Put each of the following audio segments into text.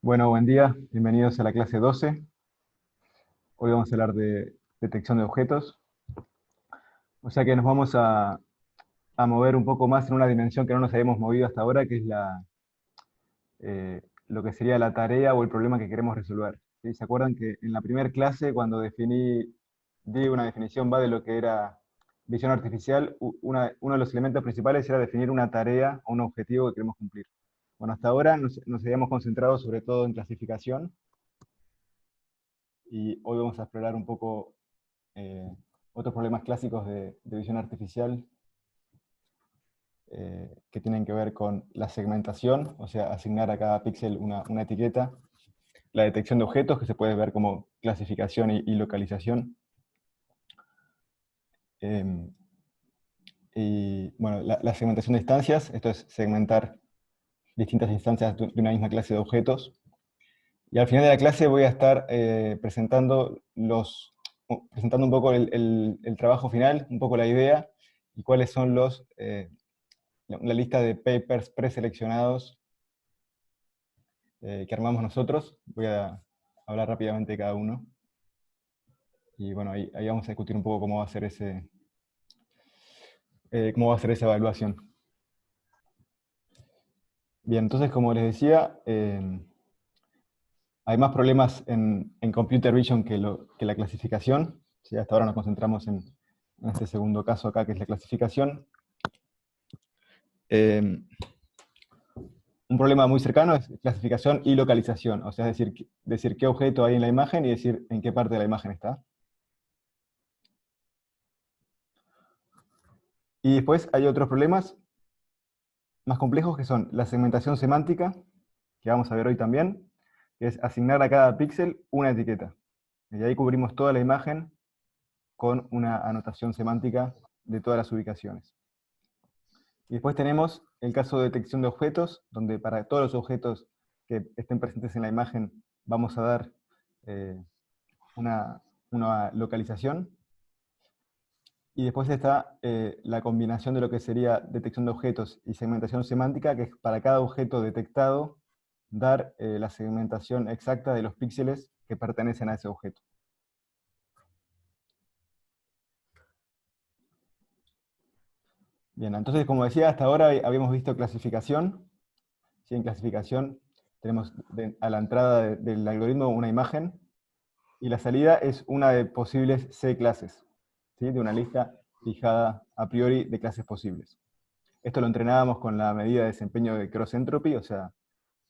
Bueno, buen día, bienvenidos a la clase 12. Hoy vamos a hablar de detección de objetos. O sea que nos vamos a mover un poco más en una dimensión que no nos habíamos movido hasta ahora, que es lo que sería la tarea o el problema que queremos resolver. ¿Sí? ¿Se acuerdan que en la primera clase, cuando di una definición de lo que era visión artificial, uno de los elementos principales era definir una tarea o un objetivo que queremos cumplir? Bueno, hasta ahora nos habíamos concentrado sobre todo en clasificación, y hoy vamos a explorar un poco eh, otros problemas clásicos de visión artificial, que tienen que ver con la segmentación, o sea, asignar a cada píxel una etiqueta, la detección de objetos, que se puede ver como clasificación y localización, eh, y bueno, la segmentación de instancias. Esto es segmentar distintas instancias de una misma clase de objetos. Y al final de la clase voy a estar presentando un poco el trabajo final, un poco la idea, y cuáles son la lista de papers preseleccionados que armamos nosotros. Voy a hablar rápidamente de cada uno. Y bueno, ahí vamos a discutir un poco cómo va a ser cómo va a ser esa evaluación. Bien, entonces, como les decía, hay más problemas en Computer Vision que la clasificación. ¿Sí? Hasta ahora nos concentramos en este segundo caso acá, que es la clasificación. Eh, un problema muy cercano es clasificación y localización, o sea, es decir qué objeto hay en la imagen y decir en qué parte de la imagen está. Y después hay otros problemas más complejos, que son la segmentación semántica, que vamos a ver hoy también, que es asignar a cada píxel una etiqueta. Y ahí cubrimos toda la imagen con una anotación semántica de todas las ubicaciones. Y después tenemos el caso de detección de objetos, donde para todos los objetos que estén presentes en la imagen vamos a dar eh, una localización. Y después está la combinación de lo que sería detección de objetos y segmentación semántica, que es para cada objeto detectado dar la segmentación exacta de los píxeles que pertenecen a ese objeto. Bien, entonces, como decía, hasta ahora habíamos visto clasificación. ¿Sí? En clasificación tenemos a la entrada del algoritmo una imagen, y la salida es una de posibles C clases, ¿sí? De una lista fijada a priori de clases posibles. Esto lo entrenábamos con la medida de desempeño de cross entropy, o sea,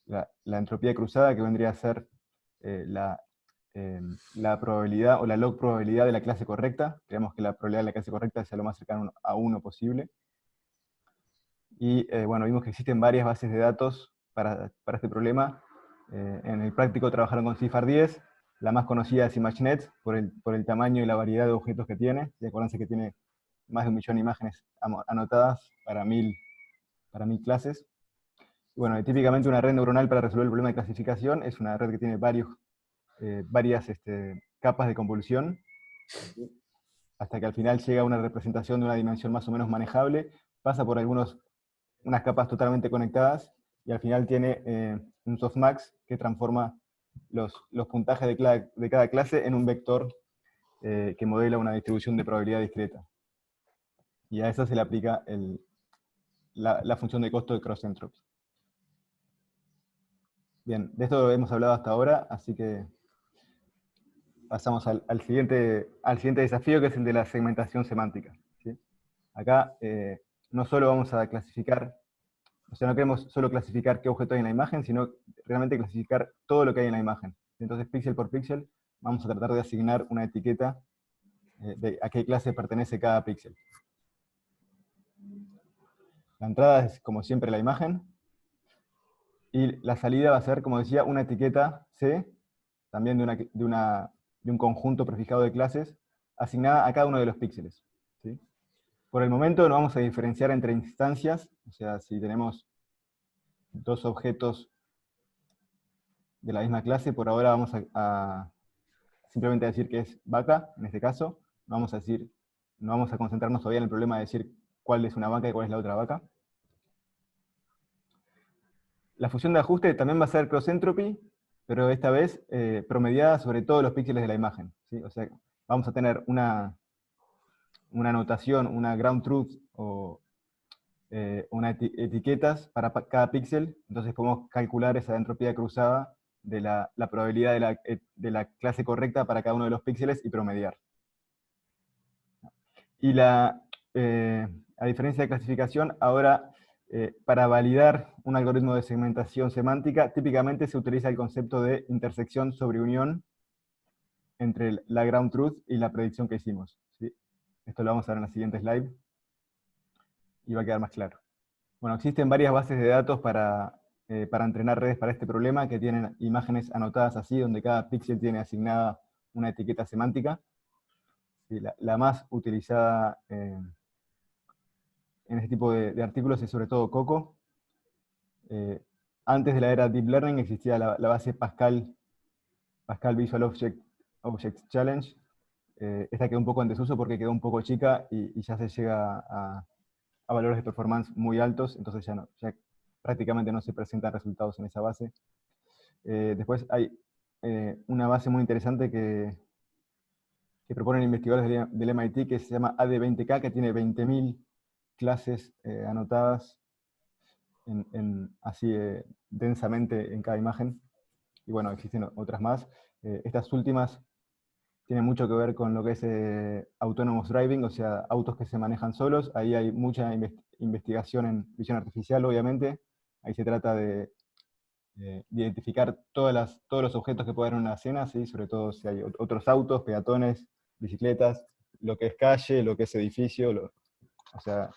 la entropía cruzada, que vendría a ser eh, la, la probabilidad o la log probabilidad de la clase correcta. Creemos que la probabilidad de la clase correcta sea lo más cercano a 1 posible. Y bueno, vimos que existen varias bases de datos para este problema. En el práctico trabajaron con CIFAR 10, la más conocida es ImageNet, por el tamaño y la variedad de objetos que tiene. Y acuérdense que tiene más de 1.000.000 de imágenes anotadas para 1.000 clases. Bueno, típicamente una red neuronal para resolver el problema de clasificación es una red que tiene varias capas de convolución, hasta que al final llega a una representación de una dimensión más o menos manejable, pasa por unas capas totalmente conectadas, y al final tiene un softmax que transforma los puntajes de cada clase en un vector que modela una distribución de probabilidad discreta. Y a eso se le aplica la función de costo de cross entropy. Bien, de esto hemos hablado hasta ahora, así que pasamos al siguiente desafío, que es el de la segmentación semántica. ¿Sí? Acá no solo vamos a clasificar, o sea, no queremos solo clasificar qué objeto hay en la imagen, sino realmente clasificar todo lo que hay en la imagen. Entonces, píxel por píxel, vamos a tratar de asignar una etiqueta de a qué clase pertenece cada píxel. La entrada es, como siempre, la imagen, y la salida va a ser, como decía, una etiqueta C, también de un conjunto prefijado de clases, asignada a cada uno de los píxeles. ¿Sí? Por el momento no vamos a diferenciar entre instancias, o sea, si tenemos dos objetos de la misma clase, por ahora vamos a simplemente decir que es vaca, en este caso. No vamos a concentrarnos todavía en el problema de decir cuál es una vaca y cuál es la otra vaca. La función de ajuste también va a ser cross entropy, pero esta vez promediada sobre todos los píxeles de la imagen, ¿sí? O sea, vamos a tener una anotación, una ground truth o etiquetas para cada píxel, entonces podemos calcular esa entropía cruzada de la probabilidad de la clase correcta para cada uno de los píxeles y promediar. Y a diferencia de clasificación, ahora para validar un algoritmo de segmentación semántica, típicamente se utiliza el concepto de intersección sobre unión entre la ground truth y la predicción que hicimos, ¿sí? Esto lo vamos a ver en la siguiente slide y va a quedar más claro. Bueno, existen varias bases de datos para entrenar redes para este problema que tienen imágenes anotadas así, donde cada píxel tiene asignada una etiqueta semántica. Y la más utilizada en este tipo de artículos es sobre todo Coco. Antes de la era Deep Learning existía la base Pascal Visual Object Challenge. Esta quedó un poco en desuso porque quedó un poco chica y ya se llega a valores de performance muy altos, entonces ya prácticamente no se presentan resultados en esa base. Después hay una base muy interesante que proponen investigadores del MIT que se llama AD20K, que tiene 20.000 clases anotadas así densamente en cada imagen. Y bueno, existen otras más. Estas últimas tienen mucho que ver con lo que es autonomous driving, o sea, autos que se manejan solos. Ahí hay mucha investigación en visión artificial, obviamente. Ahí se trata de identificar todos los objetos que puede haber en una escena, ¿sí? Sobre todo si hay otros autos, peatones, bicicletas, lo que es calle, lo que es edificio, o sea,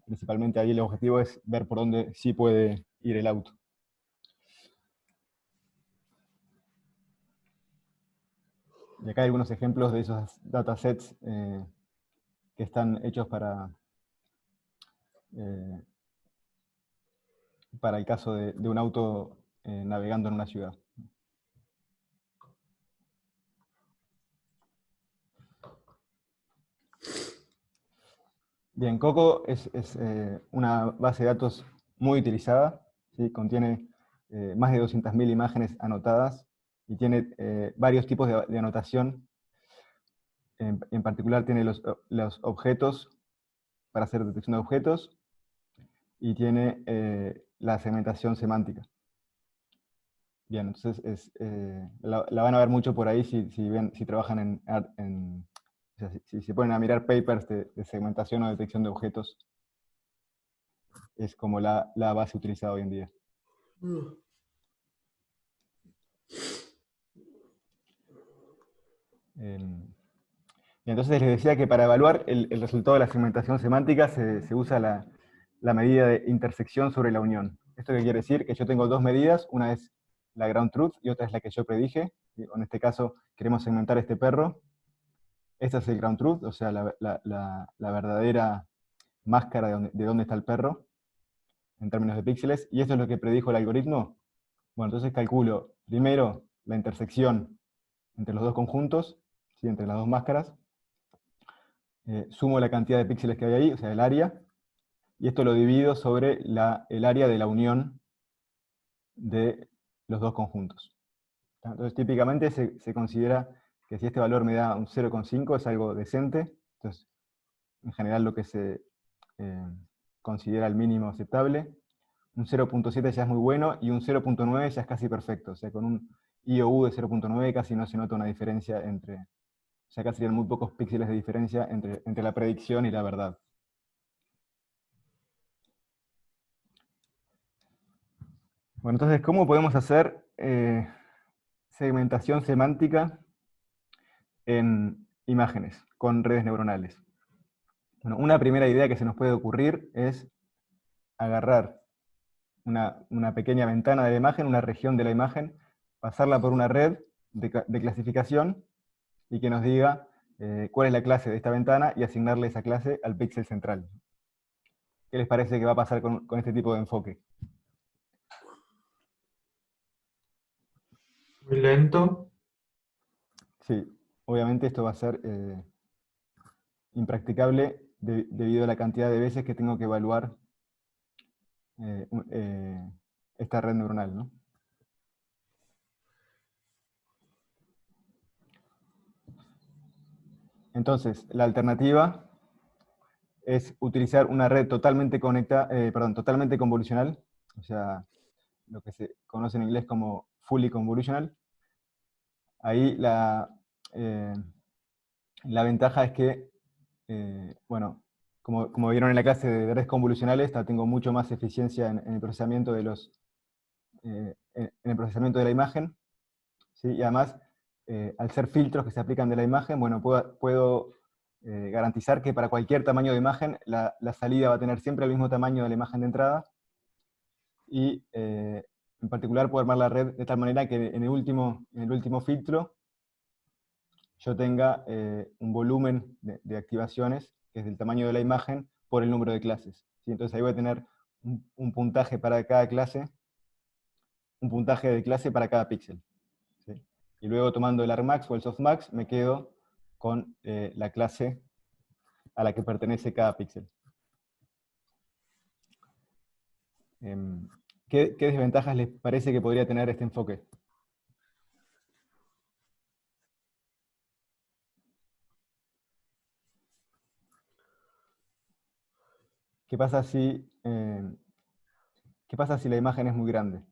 principalmente ahí el objetivo es ver por dónde sí puede ir el auto. Y acá hay algunos ejemplos de esos datasets que están hechos eh, para el caso de un auto navegando en una ciudad. Bien, Coco es una base de datos muy utilizada, ¿sí? Contiene más de 200.000 imágenes anotadas y tiene varios tipos de anotación. En particular tiene los objetos para hacer detección de objetos y tiene la segmentación semántica. Bien, entonces la van a ver mucho por ahí si trabajan o sea, si se ponen a mirar papers de segmentación o detección de objetos. Es como la base utilizada hoy en día. Y entonces les decía que para evaluar el resultado de la segmentación semántica se usa la medida de intersección sobre la unión. ¿Esto qué quiere decir? Que yo tengo dos medidas, una es la ground truth y otra es la que yo predije. En este caso queremos segmentar este perro. Esta es el ground truth, o sea, la verdadera máscara de dónde está el perro, en términos de píxeles. Y esto es lo que predijo el algoritmo. Bueno, entonces calculo primero la intersección entre los dos conjuntos, ¿sí? Entre las dos máscaras. Sumo la cantidad de píxeles que hay ahí, o sea, el área, y esto lo divido sobre el área de la unión de los dos conjuntos. Entonces, típicamente se considera que si este valor me da un 0,5 es algo decente. Entonces, en general lo que se considera el mínimo aceptable. Un 0,7 ya es muy bueno y un 0,9 ya es casi perfecto. O sea, con un IOU de 0,9 casi no se nota una diferencia o sea, acá serían muy pocos píxeles de diferencia entre la predicción y la verdad. Bueno, entonces, ¿cómo podemos hacer segmentación semántica en imágenes con redes neuronales? Bueno, una primera idea que se nos puede ocurrir es agarrar una pequeña ventana de la imagen, una región de la imagen, pasarla por una red de clasificación y que nos diga cuál es la clase de esta ventana y asignarle esa clase al píxel central. ¿Qué les parece que va a pasar con este tipo de enfoque? Muy lento. Sí, obviamente esto va a ser impracticable debido a la cantidad de veces que tengo que evaluar esta red neuronal, ¿no? Entonces, la alternativa es utilizar una red totalmente totalmente convolucional, o sea, lo que se conoce en inglés como fully convolutional. Ahí eh, la ventaja es que, bueno, como vieron en la clase de redes convolucionales, tengo mucho más eficiencia en el procesamiento en el procesamiento de la imagen, ¿sí? Y además, al ser filtros que se aplican de la imagen, bueno, puedo garantizar que para cualquier tamaño de imagen, la salida va a tener siempre el mismo tamaño de la imagen de entrada, y en particular puedo armar la red de tal manera que en el último filtro yo tenga un volumen de activaciones, que es del tamaño de la imagen, por el número de clases, ¿sí? Entonces ahí voy a tener un puntaje para cada clase, un puntaje de clase para cada píxel, ¿sí? Y luego, tomando el argmax o el softmax, me quedo con la clase a la que pertenece cada píxel. ¿Qué desventajas les parece que podría tener este enfoque? ¿Qué pasa si la imagen es muy grande?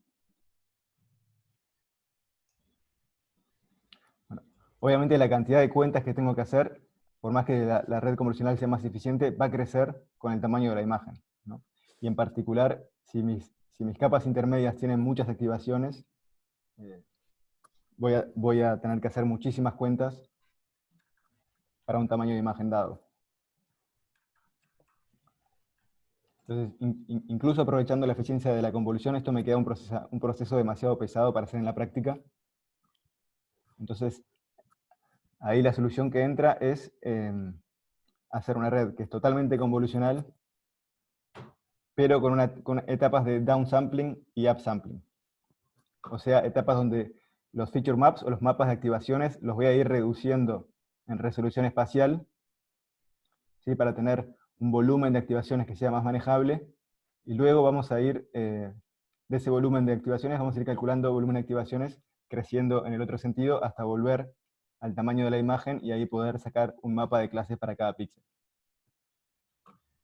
Bueno, obviamente la cantidad de cuentas que tengo que hacer, por más que la red convolucional sea más eficiente, va a crecer con el tamaño de la imagen, ¿no? Y en particular, si mis capas intermedias tienen muchas activaciones, eh, voy a tener que hacer muchísimas cuentas para un tamaño de imagen dado. Entonces, incluso aprovechando la eficiencia de la convolución, esto me queda un proceso demasiado pesado para hacer en la práctica. Entonces, ahí la solución que entra es hacer una red que es totalmente convolucional, pero con etapas de downsampling y upsampling. O sea, etapas donde los feature maps o los mapas de activaciones los voy a ir reduciendo en resolución espacial, ¿sí? Para tener un volumen de activaciones que sea más manejable, y luego vamos a ir, de ese volumen de activaciones, vamos a ir calculando volumen de activaciones creciendo en el otro sentido hasta volver al tamaño de la imagen y ahí poder sacar un mapa de clases para cada píxel.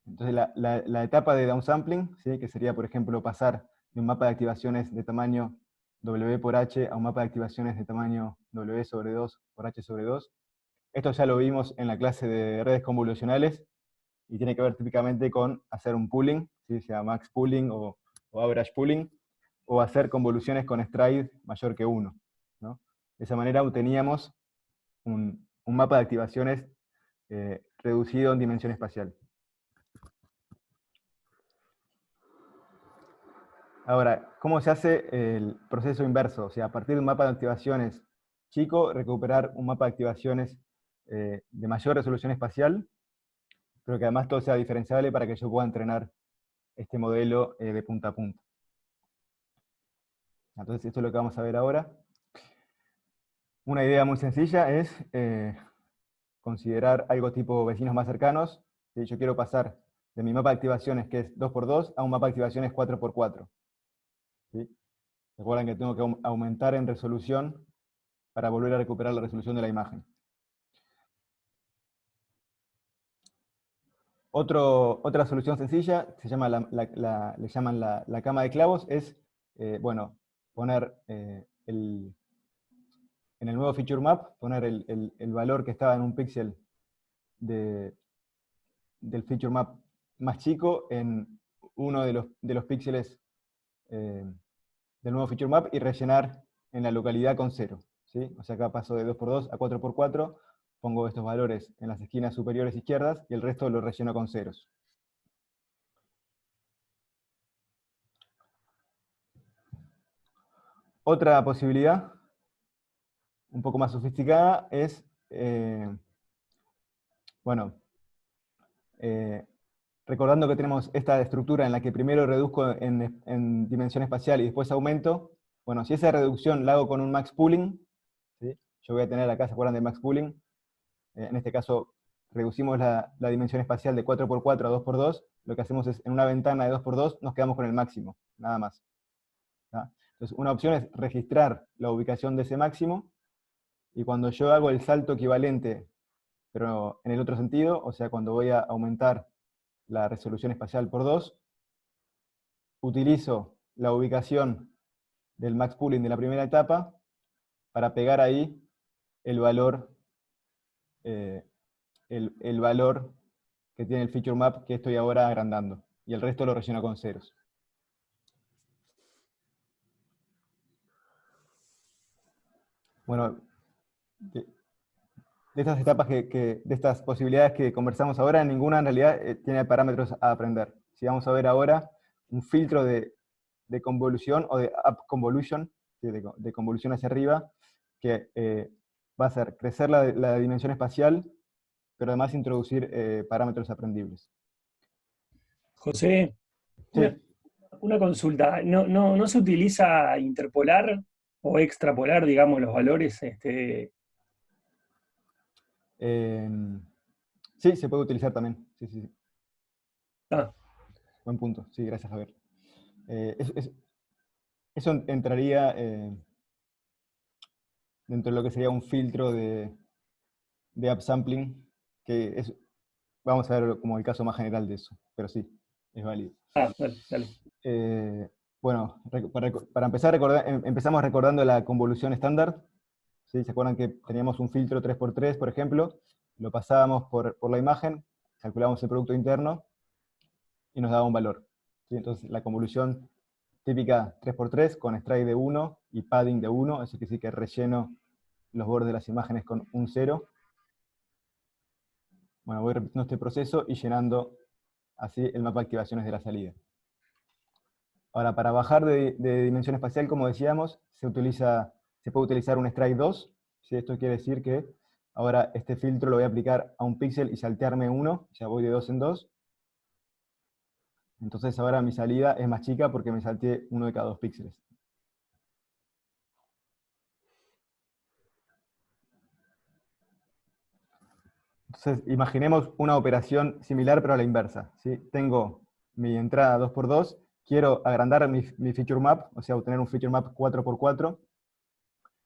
Entonces la etapa de downsampling, ¿sí? Que sería, por ejemplo, pasar de un mapa de activaciones de tamaño W por H a un mapa de activaciones de tamaño W sobre 2 por H sobre 2. Esto ya lo vimos en la clase de redes convolucionales y tiene que ver típicamente con hacer un pooling, ¿sí? Sea max pooling o average pooling, o hacer convoluciones con stride mayor que 1, ¿no? De esa manera obteníamos un mapa de activaciones reducido en dimensión espacial. Ahora, ¿cómo se hace el proceso inverso? O sea, a partir de un mapa de activaciones chico, recuperar un mapa de activaciones de mayor resolución espacial, pero que además todo sea diferenciable para que yo pueda entrenar este modelo de punta a punta. Entonces, esto es lo que vamos a ver ahora. Una idea muy sencilla es considerar algo tipo vecinos más cercanos. ¿Sí? Yo quiero pasar de mi mapa de activaciones, que es 2x2, a un mapa de activaciones 4x4. ¿Sí? Recuerden que tengo que aumentar en resolución para volver a recuperar la resolución de la imagen. Otra solución sencilla, le llaman la cama de clavos, es bueno, poner en el nuevo feature map, poner el valor que estaba en un píxel del feature map más chico en uno de los píxeles del nuevo feature map y rellenar en la localidad con 0. ¿Sí? O sea, acá paso de 2x2 a 4x4, pongo estos valores en las esquinas superiores izquierdas y el resto lo relleno con ceros. Otra posibilidad, un poco más sofisticada, es, bueno, recordando que tenemos esta estructura en la que primero reduzco en dimensión espacial y después aumento, bueno, si esa reducción la hago con un max pooling, ¿sí? Yo voy a tener acá, ¿se acuerdan de max pooling? En este caso, reducimos la dimensión espacial de 4x4 a 2x2, lo que hacemos es, en una ventana de 2x2, nos quedamos con el máximo, nada más. ¿Tá? Entonces, una opción es registrar la ubicación de ese máximo, y cuando yo hago el salto equivalente pero en el otro sentido, o sea, cuando voy a aumentar la resolución espacial por 2, utilizo la ubicación del max pooling de la primera etapa para pegar ahí el valor, eh, el valor que tiene el feature map que estoy ahora agrandando. Y el resto lo relleno con ceros. Bueno, de estas etapas de estas posibilidades que conversamos ahora, ninguna en realidad tiene parámetros a aprender. Si vamos a ver ahora un filtro de convolución o de up convolution, de convolución hacia arriba, que va a hacer crecer la dimensión espacial, pero además introducir parámetros aprendibles. José, una, Sí. una consulta. ¿No se utiliza interpolar o extrapolar, digamos, los valores? Sí, se puede utilizar también. Sí, sí, sí. Ah, Buen punto. Sí, gracias, Javier. Eso entraría dentro de lo que sería un filtro de upsampling, que es, vamos a ver como el caso más general de eso, pero sí, es válido. dale, dale. Eh, bueno, para empezar, empezamos recordando la convolución estándar. ¿Sí? ¿Se acuerdan que teníamos un filtro 3x3, por ejemplo? Lo pasábamos por la imagen, calculábamos el producto interno y nos daba un valor. ¿Sí? Entonces, la convolución típica 3x3 con stride de 1 y padding de 1, eso quiere decir que relleno los bordes de las imágenes con un 0. Bueno, voy repitiendo este proceso y llenando así el mapa de activaciones de la salida. Ahora, para bajar de dimensión espacial, como decíamos, se puede utilizar un strike 2. ¿Sí? Esto quiere decir que ahora este filtro lo voy a aplicar a un píxel y saltearme uno, ya voy de 2 en 2. Entonces ahora mi salida es más chica porque me salteé uno de cada 2 píxeles. Entonces, imaginemos una operación similar, pero a la inversa. ¿Sí? Tengo mi entrada 2x2, quiero agrandar mi feature map, o sea, obtener un feature map 4x4,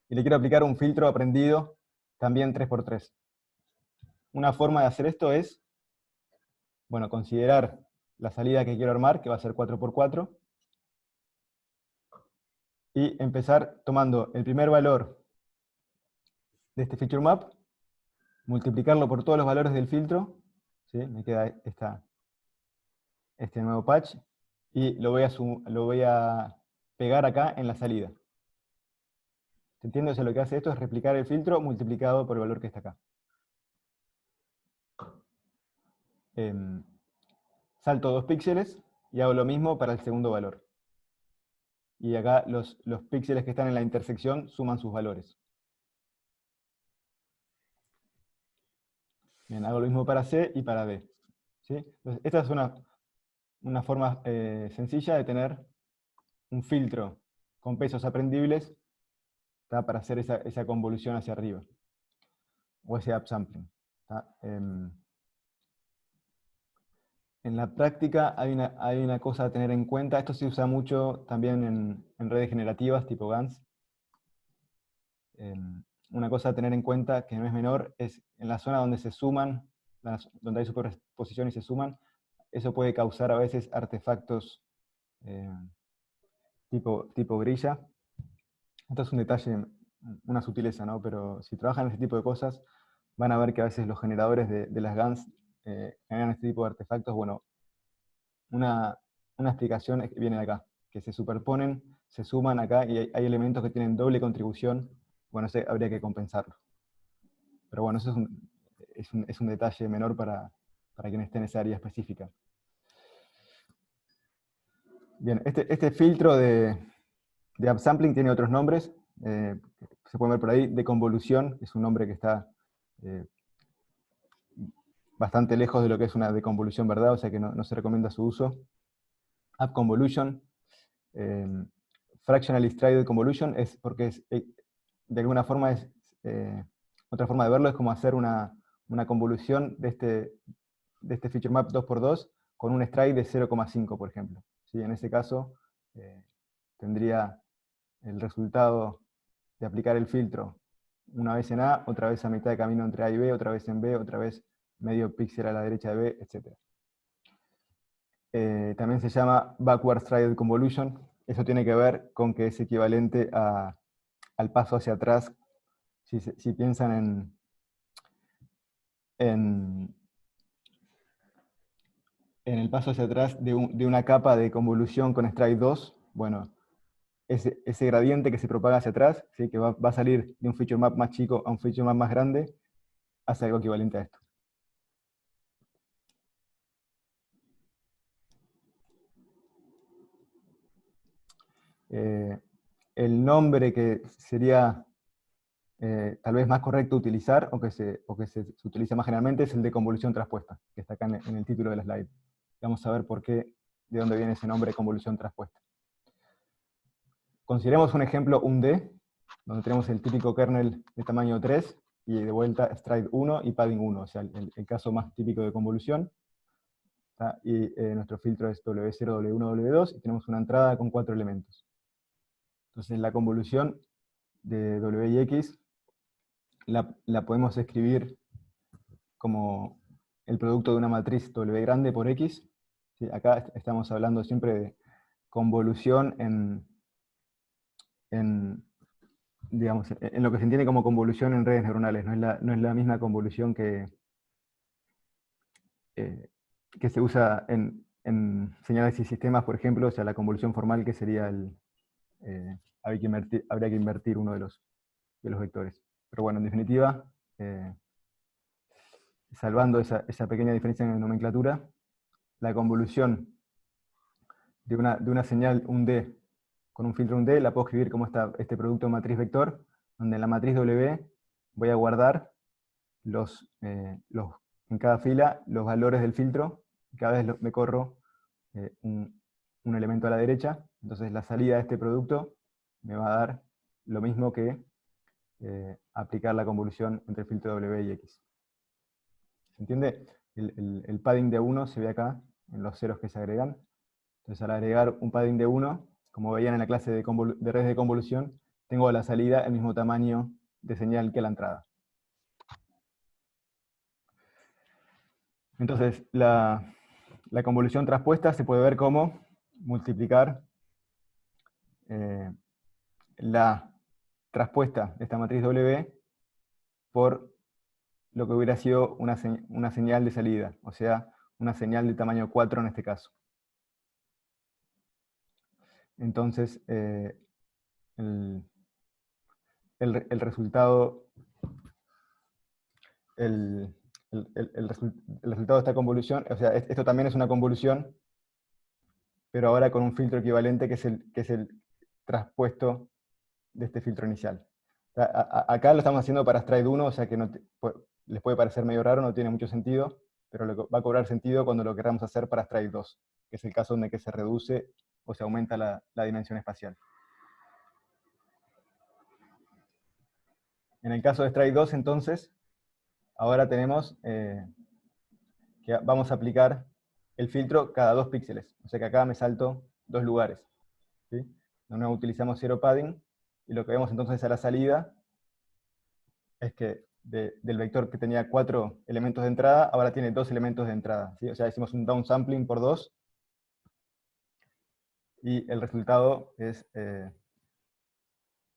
y le quiero aplicar un filtro aprendido también 3x3. Una forma de hacer esto es, bueno, considerar la salida que quiero armar, que va a ser 4x4, y empezar tomando el primer valor de este feature map, multiplicarlo por todos los valores del filtro, ¿sí? Me queda este nuevo patch, y lo voy a pegar acá en la salida. ¿Se entiende? O sea, lo que hace esto es replicar el filtro multiplicado por el valor que está acá. Salto 2 píxeles y hago lo mismo para el segundo valor. Y acá los píxeles que están en la intersección suman sus valores. Bien, hago lo mismo para C y para D. ¿Sí? Entonces, esta es una forma sencilla de tener un filtro con pesos aprendibles, ¿tá? Para hacer esa convolución hacia arriba, o ese upsampling. ¿Tá? En la práctica hay una cosa a tener en cuenta, esto se usa mucho también en redes generativas tipo GANs. Una cosa a tener en cuenta que no es menor es en la zona donde se suman, donde hay superposición y se suman, eso puede causar a veces artefactos eh, tipo grilla. Esto es un detalle, una sutileza, ¿no? Pero si trabajan en este tipo de cosas, van a ver que a veces los generadores de las GANs generan este tipo de artefactos. Bueno, una, una explicación viene de acá, que se superponen, se suman acá y hay elementos que tienen doble contribución. Bueno, ese habría que compensarlo. Pero bueno, eso es un detalle menor para quien esté en esa área específica. Bien, este filtro de upsampling tiene otros nombres. Se pueden ver por ahí. De convolución, es un nombre que está eh, bastante lejos de lo que es una deconvolución, ¿verdad? O sea que no se recomienda su uso. Up convolution. Eh, fractional Strided convolution es porque de alguna forma otra forma de verlo es como hacer una convolución de este feature map 2x2 con un stride de 0,5, por ejemplo. ¿Sí? En ese caso, tendría el resultado de aplicar el filtro una vez en A, otra vez a mitad de camino entre A y B, otra vez en B, otra vez medio píxel a la derecha de B, etc. También se llama backward stride convolution. Eso tiene que ver con que es equivalente al paso hacia atrás. Si piensan en el paso hacia atrás de una capa de convolución con stride 2, bueno, ese gradiente que se propaga hacia atrás, ¿sí? Que va a salir de un feature map más chico a un feature map más grande, hace algo equivalente a esto. El nombre que sería tal vez más correcto utilizar, o que se utiliza más generalmente, es el de convolución traspuesta, que está acá en el título de la slide. Vamos a ver de dónde viene ese nombre de convolución traspuesta. Consideremos un ejemplo, un D, donde tenemos el típico kernel de tamaño 3, y de vuelta stride 1 y padding 1, o sea, el caso más típico de convolución. ¿Está? Y nuestro filtro es W0, W1, W2, y tenemos una entrada con 4 elementos. Entonces la convolución de W y X la podemos escribir como el producto de una matriz W grande por X. ¿Sí? Acá estamos hablando siempre de convolución digamos, en lo que se entiende como convolución en redes neuronales. No es la misma convolución que se usa en señales y sistemas, por ejemplo, o sea, la convolución formal, que sería habría que invertir uno de los vectores. Pero bueno, en definitiva, salvando esa pequeña diferencia en nomenclatura, la convolución de una señal, un D, con un filtro un D, la puedo escribir como este producto matriz vector, donde en la matriz W voy a guardar en cada fila los valores del filtro, y cada vez me corro un elemento a la derecha. Entonces la salida de este producto me va a dar lo mismo que aplicar la convolución entre el filtro W y X. ¿Se entiende? El padding de 1 se ve acá, en los ceros que se agregan. Entonces al agregar un padding de 1, como veían en la clase de redes de convolución, tengo a la salida el mismo tamaño de señal que a la entrada. Entonces, la convolución traspuesta se puede ver como multiplicar la traspuesta de esta matriz W por lo que hubiera sido una señal de salida, o sea, una señal de tamaño 4 en este caso. Entonces, el resultado, el resultado de esta convolución, o sea, esto también es una convolución, pero ahora con un filtro equivalente que es el traspuesto de este filtro inicial. Acá lo estamos haciendo para stride 1, o sea que les puede parecer medio raro, no tiene mucho sentido, pero va a cobrar sentido cuando lo queramos hacer para stride 2, que es el caso donde se reduce o se aumenta la dimensión espacial. En el caso de stride 2, entonces, ahora tenemos que vamos a aplicar el filtro cada 2 píxeles. O sea que acá me salto 2 lugares. ¿Sí? De nuevo utilizamos zero padding, y lo que vemos entonces a la salida es que del vector que tenía 4 elementos de entrada, ahora tiene 2 elementos de entrada. ¿Sí? O sea, hicimos un downsampling por 2, y el resultado es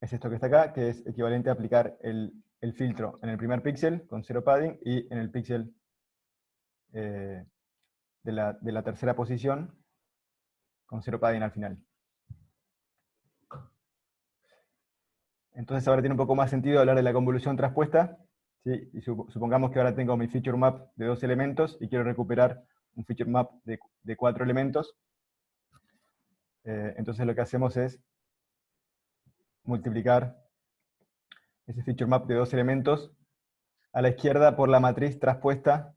esto que está acá, que es equivalente a aplicar el filtro en el primer píxel con zero padding, y en el píxel de la tercera posición con zero padding al final. Entonces ahora tiene un poco más sentido hablar de la convolución traspuesta, ¿sí? Y supongamos que ahora tengo mi feature map de 2 elementos y quiero recuperar un feature map de 4 elementos. Entonces lo que hacemos es multiplicar ese feature map de 2 elementos a la izquierda por la matriz traspuesta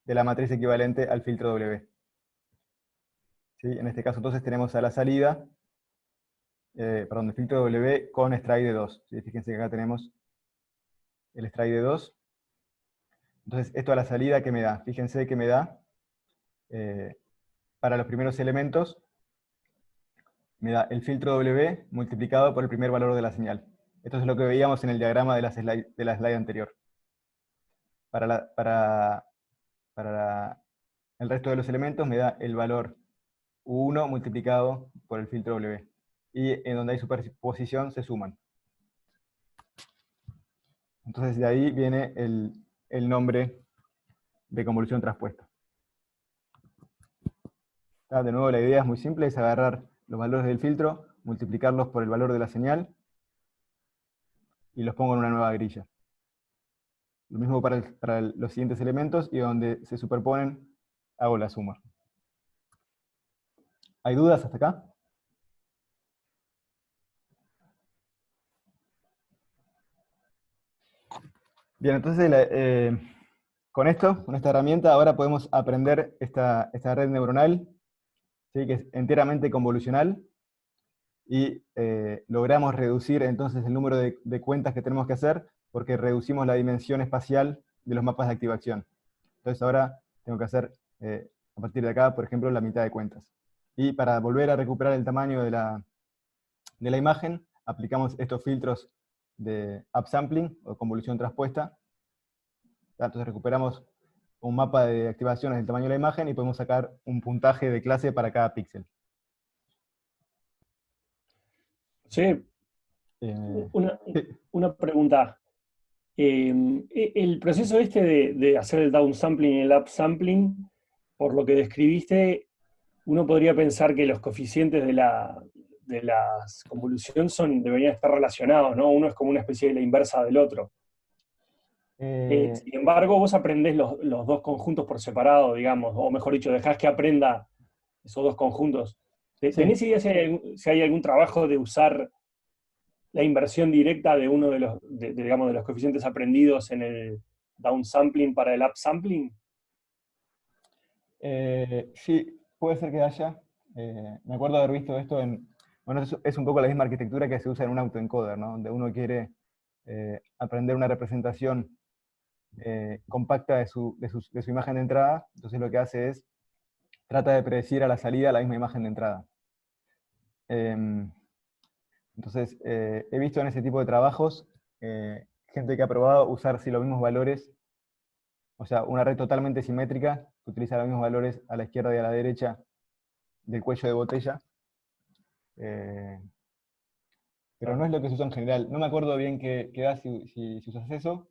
de la matriz equivalente al filtro W. ¿Sí? En este caso entonces tenemos a la salida, el filtro W con stride 2. ¿Sí? Fíjense que acá tenemos el stride 2. Entonces esto a la salida, ¿qué me da? Fíjense que me da, para los primeros elementos, me da el filtro W multiplicado por el primer valor de la señal. Esto es lo que veíamos en el diagrama de la slide anterior. Para el resto de los elementos me da el valor U1 multiplicado por el filtro W. Y en donde hay superposición se suman. Entonces de ahí viene el nombre de convolución traspuesta. De nuevo la idea es muy simple, es agarrar los valores del filtro, multiplicarlos por el valor de la señal, y los pongo en una nueva grilla. Lo mismo para los siguientes elementos, y donde se superponen, hago la suma. ¿Hay dudas hasta acá? Bien, entonces con esta herramienta, ahora podemos aprender esta red neuronal, ¿sí? Que es enteramente convolucional, y logramos reducir entonces el número de cuentas que tenemos que hacer, porque reducimos la dimensión espacial de los mapas de activación. Entonces ahora tengo que hacer, a partir de acá, por ejemplo, la mitad de cuentas. Y para volver a recuperar el tamaño de la imagen, aplicamos estos filtros de upsampling, o convolución traspuesta. Entonces recuperamos un mapa de activaciones del tamaño de la imagen, y podemos sacar un puntaje de clase para cada píxel. Sí, Eh, una, sí, una pregunta. El proceso este de hacer el downsampling y el upsampling, por lo que describiste, uno podría pensar que los coeficientes de la convolución deberían estar relacionados, ¿no? Uno es como una especie de la inversa del otro. eh, Sin embargo, vos aprendés los dos conjuntos por separado, digamos, o mejor dicho, dejás que aprenda esos dos conjuntos. sí. ¿Tenés idea si hay algún trabajo de usar la inversión directa de uno digamos, de los coeficientes aprendidos en el downsampling para el upsampling? Sí, puede ser que haya. Me acuerdo haber visto esto bueno, es un poco la misma arquitectura que se usa en un autoencoder, ¿no? Donde uno quiere aprender una representación compacta de su imagen de entrada. Entonces lo que hace es, trata de predecir a la salida la misma imagen de entrada. Entonces, he visto en ese tipo de trabajos gente que ha probado usar los mismos valores, o sea, una red totalmente simétrica, que utiliza los mismos valores a la izquierda y a la derecha del cuello de botella, eh, pero no es lo que se usa en general. No me acuerdo bien qué da si usas eso,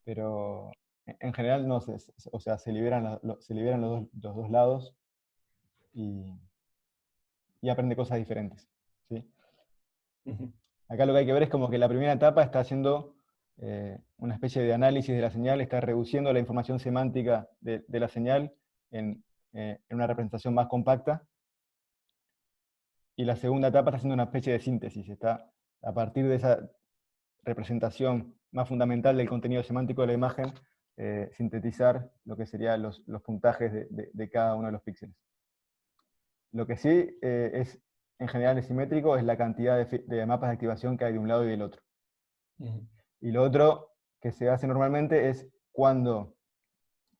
pero en general no o sea, se liberan, se liberan los dos lados, y, y aprende cosas diferentes, ¿sí? Ujú. Acá lo que hay que ver es como que la primera etapa está haciendo una especie de análisis de la señal, está reduciendo la información semántica de la señal en una representación más compacta, y la segunda etapa está haciendo una especie de síntesis, está a partir de esa representación más fundamental del contenido semántico de la imagen, sintetizar lo que serían los puntajes de cada uno de los píxeles. Lo que sí es, en general, es simétrico, es la cantidad de mapas de activación que hay de un lado y del otro. Ujú. Y lo otro que se hace normalmente es, cuando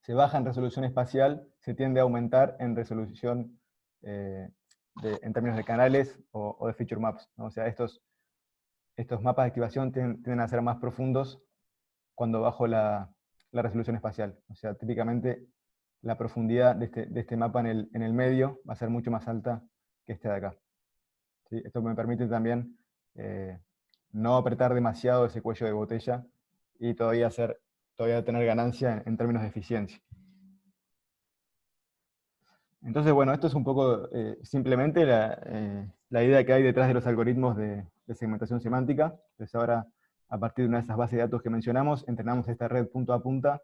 se baja en resolución espacial, se tiende a aumentar en resolución eh, en términos de canales o de feature maps, ¿no? O sea, estos mapas de activación tienden a ser más profundos cuando bajo la resolución espacial. O sea, típicamente la profundidad de este mapa en el medio va a ser mucho más alta que este de acá, ¿sí? Esto me permite también no apretar demasiado ese cuello de botella, y todavía tener ganancia en términos de eficiencia. Entonces, bueno, esto es un poco simplemente la idea que hay detrás de los algoritmos de segmentación semántica. Entonces ahora, a partir de una de esas bases de datos que mencionamos, entrenamos esta red punto a punta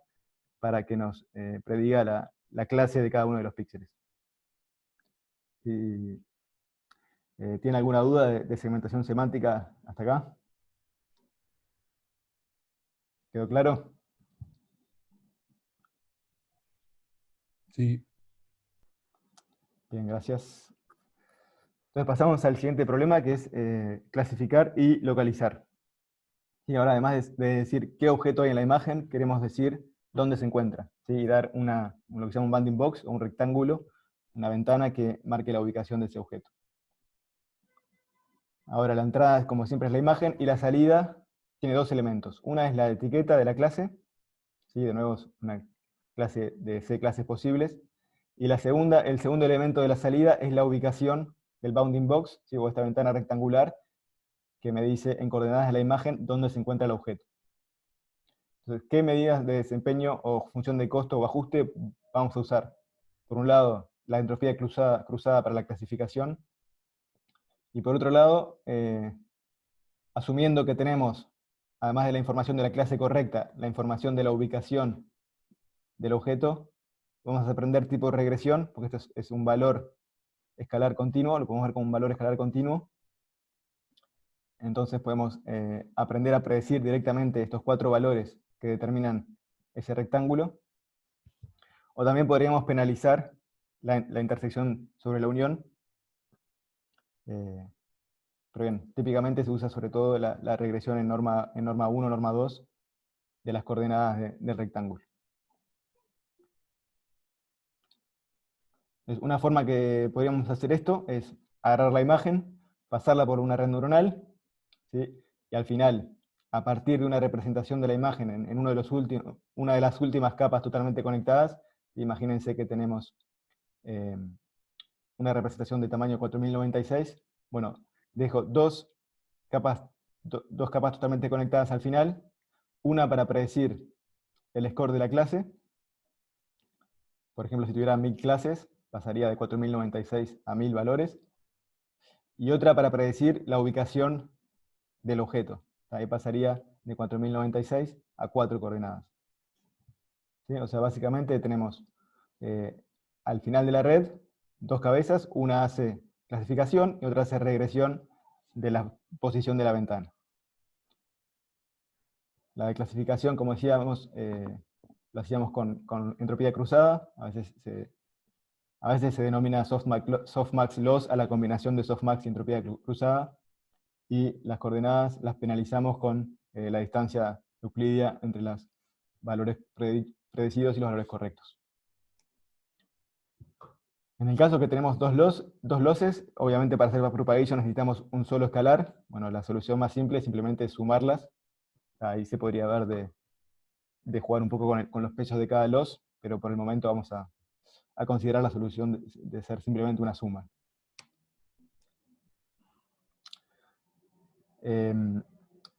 para que nos prediga la clase de cada uno de los píxeles. Si, ¿tiene alguna duda de segmentación semántica hasta acá? ¿Quedó claro? Sí. Bien, gracias. Entonces pasamos al siguiente problema, que es clasificar y localizar. Y ahora, además de decir qué objeto hay en la imagen, queremos decir dónde se encuentra, ¿sí? Y dar lo que se llama un bounding box, o un rectángulo, una ventana que marque la ubicación de ese objeto. Ahora la entrada, como siempre, es la imagen, y la salida tiene dos elementos. Una es la etiqueta de la clase, ¿sí? De nuevo es una clase de C clases posibles. Y la segunda, el segundo elemento de la salida es la ubicación del bounding box, ¿sí? O esta ventana rectangular que me dice en coordenadas de la imagen dónde se encuentra el objeto. Entonces, ¿qué medidas de desempeño o función de costo o ajuste vamos a usar? Por un lado, la entropía cruzada para la clasificación, y por otro lado, asumiendo que tenemos, además de la información de la clase correcta, la información de la ubicación del objeto, vamos a aprender tipo de regresión, porque esto es un valor escalar continuo, lo podemos ver como un valor escalar continuo. Entonces podemos aprender a predecir directamente estos 4 valores que determinan ese rectángulo. O también podríamos penalizar la intersección sobre la unión. Pero bien, típicamente se usa sobre todo la regresión en norma 1, norma 2, de las coordenadas del rectángulo. Entonces, una forma que podríamos hacer esto es agarrar la imagen, pasarla por una red neuronal, ¿sí? Y al final, a partir de una representación de la imagen en una de las últimas capas totalmente conectadas, imagínense que tenemos una representación de tamaño 4096, bueno, dejo dos capas totalmente conectadas al final, una para predecir el score de la clase. Por ejemplo, si tuviera 1000 clases, pasaría de 4096 a 1000 valores, y otra para predecir la ubicación del objeto. Ahí pasaría de 4096 a 4 coordenadas. ¿Sí? O sea, básicamente tenemos al final de la red dos cabezas, una hace clasificación y otra hace regresión de la posición de la ventana. La de clasificación, como decíamos, lo hacíamos con entropía cruzada, a veces se denomina softmax loss a la combinación de softmax y entropía cruzada, y las coordenadas las penalizamos con la distancia euclidia entre los valores predecidos y los valores correctos. En el caso que tenemos dos losses, obviamente para hacer backpropagation necesitamos un solo escalar. Bueno, la solución más simple es simplemente sumarlas. Ahí se podría ver de jugar un poco con los pesos de cada loss, pero por el momento vamos a considerar la solución de ser simplemente una suma.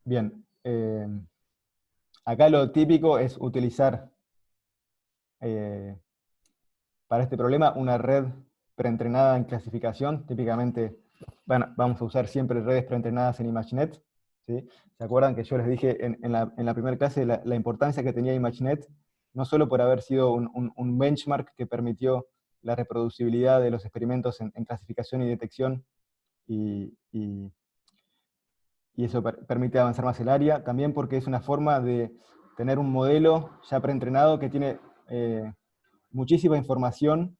Bien, acá lo típico es utilizar para este problema una red preentrenada en clasificación. Típicamente vamos a usar siempre redes preentrenadas en ImageNet, ¿sí? ¿Se acuerdan que yo les dije en la primera clase la importancia que tenía ImageNet? No solo por haber sido un benchmark que permitió la reproducibilidad de los experimentos en clasificación y detección, y eso permite avanzar más el área, también porque es una forma de tener un modelo ya preentrenado que tiene muchísima información,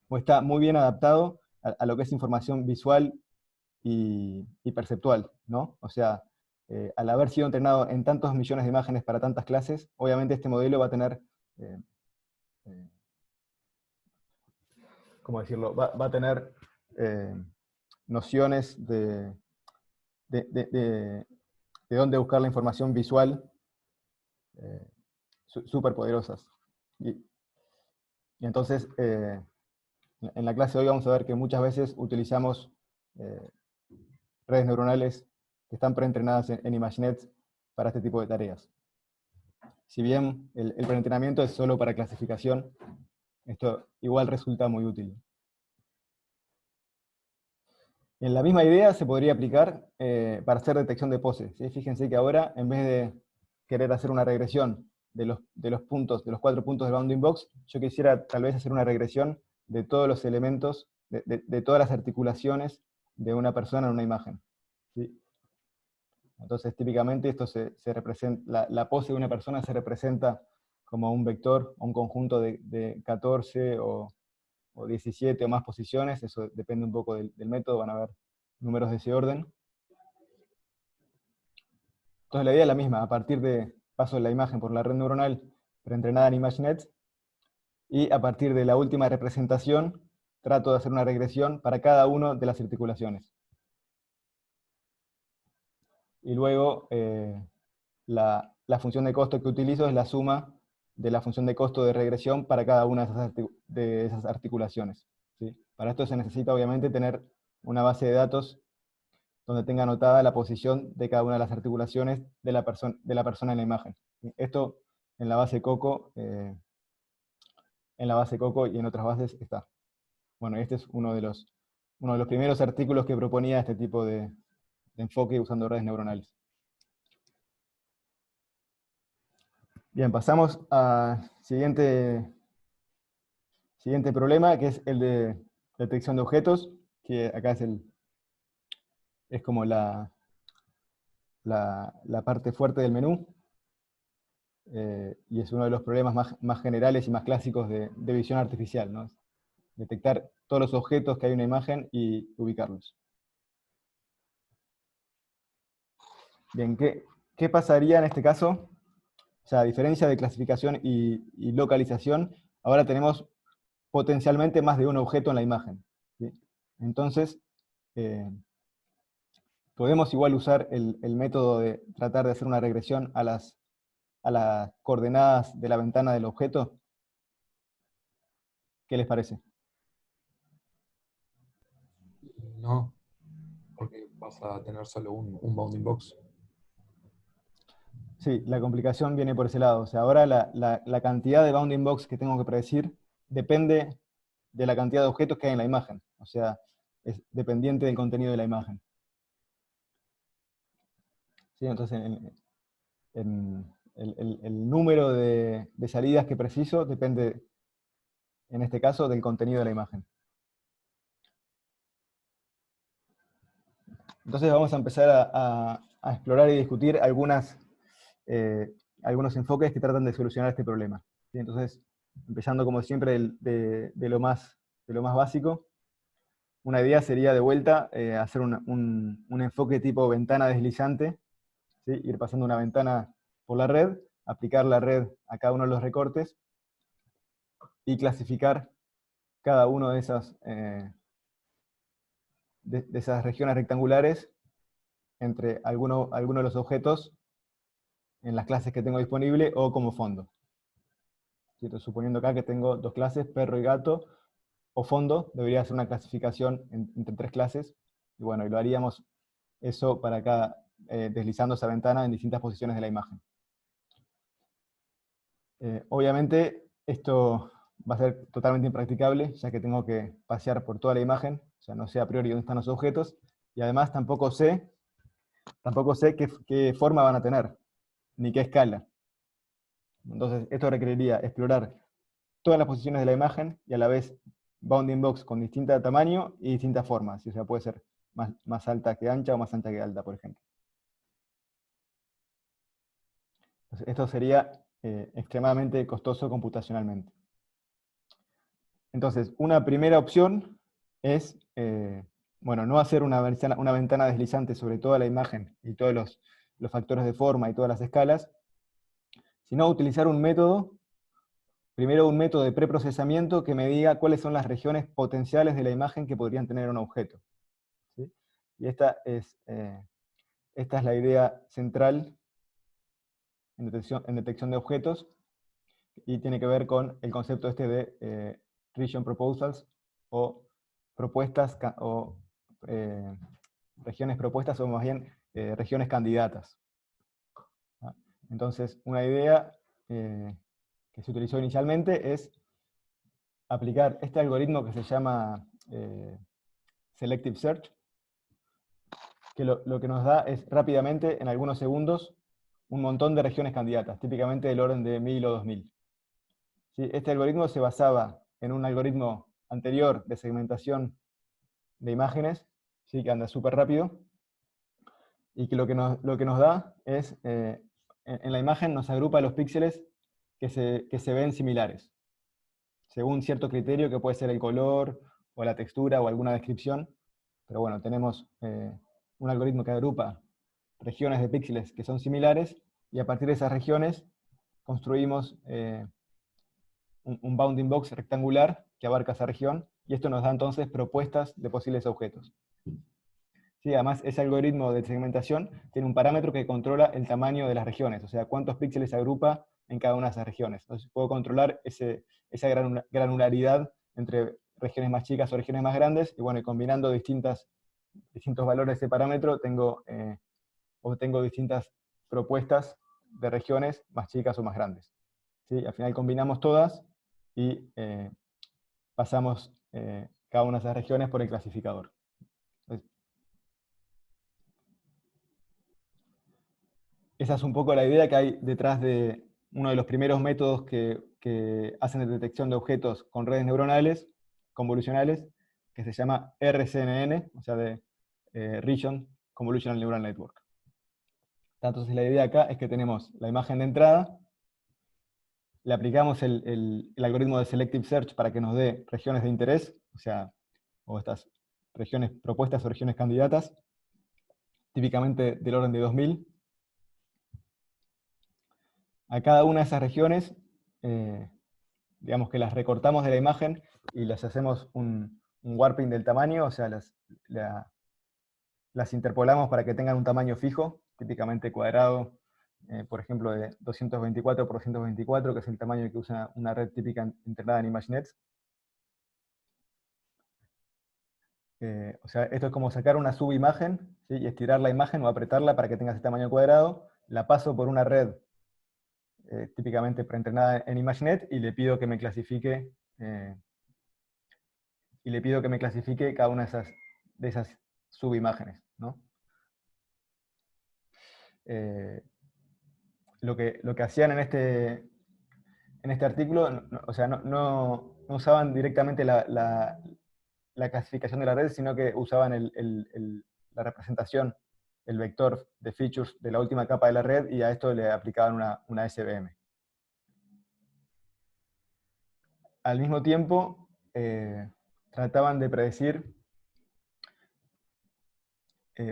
o está muy bien adaptado a lo que es información visual y perceptual, ¿no? O sea, al haber sido entrenado en tantos millones de imágenes para tantas clases, obviamente este modelo va a tener, ¿cómo decirlo? Va a tener nociones de dónde buscar la información visual súper poderosas. Y entonces, en la clase de hoy vamos a ver que muchas veces utilizamos redes neuronales que están preentrenadas en ImageNet para este tipo de tareas. Si bien el preentrenamiento es solo para clasificación, esto igual resulta muy útil. En la misma idea se podría aplicar para hacer detección de poses, ¿sí? Fíjense que ahora, en vez de querer hacer una regresión de los 4 puntos del bounding box, yo quisiera tal vez hacer una regresión de todos los elementos, de todas las articulaciones de una persona en una imagen, ¿sí? Entonces, típicamente esto se representa, la pose de una persona se representa como un vector, un conjunto de 14 o 17 o más posiciones. Eso depende un poco del método, van a ver números de ese orden. Entonces la idea es la misma, a partir de paso la imagen por la red neuronal preentrenada en ImageNet, y a partir de la última representación trato de hacer una regresión para cada una de las articulaciones. y luego la función de costo que utilizo es la suma de la función de costo de regresión para cada una de esas articulaciones, ¿sí? Para esto se necesita obviamente tener una base de datos donde tenga anotada la posición de cada una de las articulaciones de la persona en la imagen. Esto en la base Coco, y en otras bases está. Bueno, este es uno de los primeros artículos que proponía este tipo de enfoque usando redes neuronales. Bien, pasamos al siguiente problema, que es el de detección de objetos, que acá es como la parte fuerte del menú, y es uno de los problemas más generales y más clásicos de visión artificial, ¿no? Detectar todos los objetos que hay en una imagen y ubicarlos. Bien, ¿qué pasaría en este caso? O sea, a diferencia de clasificación y localización, ahora tenemos potencialmente más de un objeto en la imagen, ¿sí? Entonces, eh, podemos igual usar el método de tratar de hacer una regresión a las coordenadas de la ventana del objeto. ¿Qué les parece? No, porque vas a tener solo un bounding box. Sí, la complicación viene por ese lado. O sea, ahora la cantidad de bounding box que tengo que predecir depende de la cantidad de objetos que hay en la imagen. O sea, es dependiente del contenido de la imagen. ¿Sí? Entonces, el número de salidas que preciso depende, en este caso, del contenido de la imagen. Entonces vamos a empezar a explorar y discutir algunos enfoques que tratan de solucionar este problema, ¿sí? Entonces, empezando como siempre de lo más básico, una idea sería de vuelta hacer un enfoque tipo ventana deslizante, ¿sí? Ir pasando una ventana por la red, aplicar la red a cada uno de los recortes y clasificar cada uno de esas regiones rectangulares entre alguno de los objetos en las clases que tengo disponible o como fondo. Estoy suponiendo acá que tengo dos clases, perro y gato, o fondo, debería ser una clasificación entre tres clases, y bueno, y lo haríamos eso para acá, deslizando esa ventana en distintas posiciones de la imagen. Obviamente, esto va a ser totalmente impracticable, ya que tengo que pasear por toda la imagen, o sea, no sé a priori dónde están los objetos, y además tampoco sé qué forma van a tener, ni qué escala. Entonces, esto requeriría explorar todas las posiciones de la imagen y a la vez bounding box con distinto tamaño y distintas formas. O sea, puede ser más alta que ancha o más ancha que alta, por ejemplo. Entonces, esto sería extremadamente costoso computacionalmente. Entonces, una primera opción es, bueno, no hacer una ventana deslizante sobre toda la imagen y todos los factores de forma y todas las escalas, sino utilizar primero un método de preprocesamiento que me diga cuáles son las regiones potenciales de la imagen que podrían tener un objeto, ¿sí? Y esta es la idea central en detección de objetos, y tiene que ver con el concepto este de region proposals, o propuestas, o regiones propuestas, o más bien regiones candidatas. ¿Ah? Entonces, una idea que se utilizó inicialmente es aplicar este algoritmo que se llama Selective Search, que lo que nos da es rápidamente, en algunos segundos, un montón de regiones candidatas, típicamente del orden de 1000 o 2000. ¿Sí? Este algoritmo se basaba en un algoritmo anterior de segmentación de imágenes, ¿sí? Que anda súper rápido, y que lo que nos da es, en la imagen nos agrupa los píxeles que se ven similares, según cierto criterio que puede ser el color, o la textura, o alguna descripción. Pero bueno, tenemos un algoritmo que agrupa regiones de píxeles que son similares, y a partir de esas regiones construimos un bounding box rectangular que abarca esa región, y esto nos da entonces propuestas de posibles objetos. ¿sí? Además, ese algoritmo de segmentación tiene un parámetro que controla el tamaño de las regiones, o sea, cuántos píxeles agrupa en cada una de esas regiones. Entonces, puedo controlar esa granularidad entre regiones más chicas o regiones más grandes, y bueno, y combinando distintos valores de ese parámetro, obtengo distintas propuestas de regiones más chicas o más grandes. ¿Sí? Al final combinamos todas y pasamos cada una de esas regiones por el clasificador. Entonces, esa es un poco la idea que hay detrás de uno de los primeros métodos que hacen de detección de objetos con redes neuronales convolucionales, que se llama RCNN, o sea, de Region Convolutional Neural Network. Entonces la idea acá es que tenemos la imagen de entrada, le aplicamos el algoritmo de Selective Search para que nos dé regiones de interés, o estas regiones propuestas o regiones candidatas, típicamente del orden de 2000. A cada una de esas regiones, digamos que las recortamos de la imagen y les hacemos un warping del tamaño, o sea, las interpolamos para que tengan un tamaño fijo, típicamente cuadrado, por ejemplo, de 224 por 224, que es el tamaño que usa una red típica entrenada en ImageNet. O sea, esto es como sacar una subimagen, ¿sí? Y estirar la imagen o apretarla para que tenga ese tamaño cuadrado, la paso por una red típicamente preentrenada en ImageNet y le pido que me clasifique cada una de esas subimágenes, ¿no? Lo que hacían en este artículo, o sea, no usaban directamente la clasificación de la red, sino que usaban la representación, el vector de features de la última capa de la red, y a esto le aplicaban una SVM. Al mismo tiempo, trataban de predecir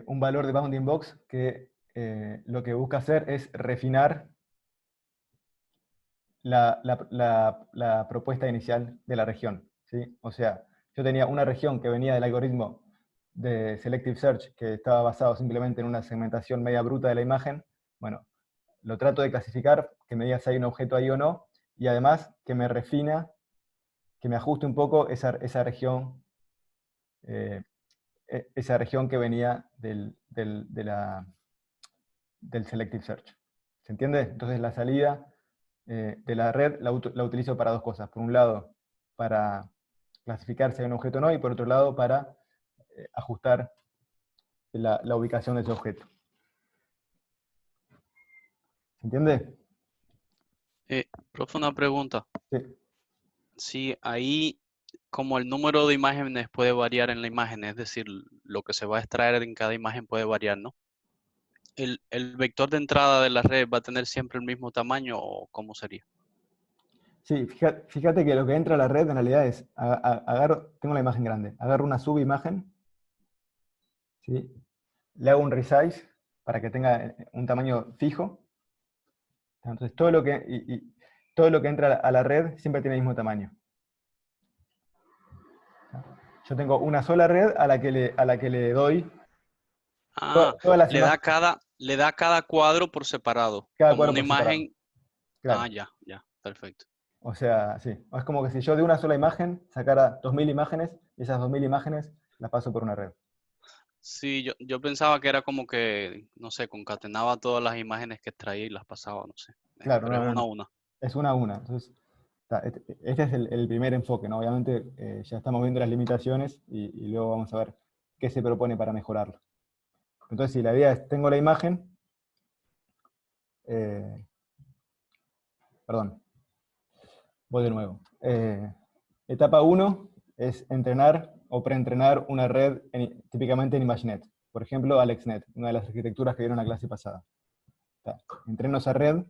un valor de bounding box que lo que busca hacer es refinar la propuesta inicial de la región, ¿sí? O sea, yo tenía una región que venía del algoritmo de Selective Search, que estaba basado simplemente en una segmentación media bruta de la imagen. Bueno, lo trato de clasificar, que me diga si hay un objeto ahí o no, y además que me refina, que me ajuste un poco esa región que venía del Selective Search. ¿Se entiende? Entonces la salida de la red la utilizo para dos cosas. Por un lado, para clasificar si hay un objeto o no, y por otro lado, para ajustar la ubicación de ese objeto. ¿Se entiende? Profe, una pregunta. Sí. Si ahí, como el número de imágenes puede variar en la imagen, es decir, lo que se va a extraer en cada imagen puede variar, ¿no? ¿El vector de entrada de la red va a tener siempre el mismo tamaño o cómo sería? Sí, fíjate que lo que entra a la red en realidad es, tengo la imagen grande, agarro una subimagen, ¿sí? Le hago un resize para que tenga un tamaño fijo. Entonces todo lo que entra a la red siempre tiene el mismo tamaño. Yo tengo una sola red a la que le doy todas las imágenes. Le da cada cuadro por separado. Cada Como cuadro una por separado. imagen. Claro. Ah, ya, perfecto. O sea, sí. Es como que si yo de una sola imagen sacara 2000 imágenes, y esas 2000 imágenes las paso por una red. Sí, yo pensaba que era como que, no sé, concatenaba todas las imágenes que extraía y las pasaba, no sé. Claro, Pero es una a no. una. Es una a una. Entonces, este es el primer enfoque, ¿no? Obviamente ya estamos viendo las limitaciones y luego vamos a ver qué se propone para mejorarlo. Entonces, si la idea es, tengo la imagen, perdón, voy de nuevo. Etapa 1 es entrenar o preentrenar una red típicamente en ImageNet. Por ejemplo, AlexNet, una de las arquitecturas que vieron en la clase pasada. Entreno esa red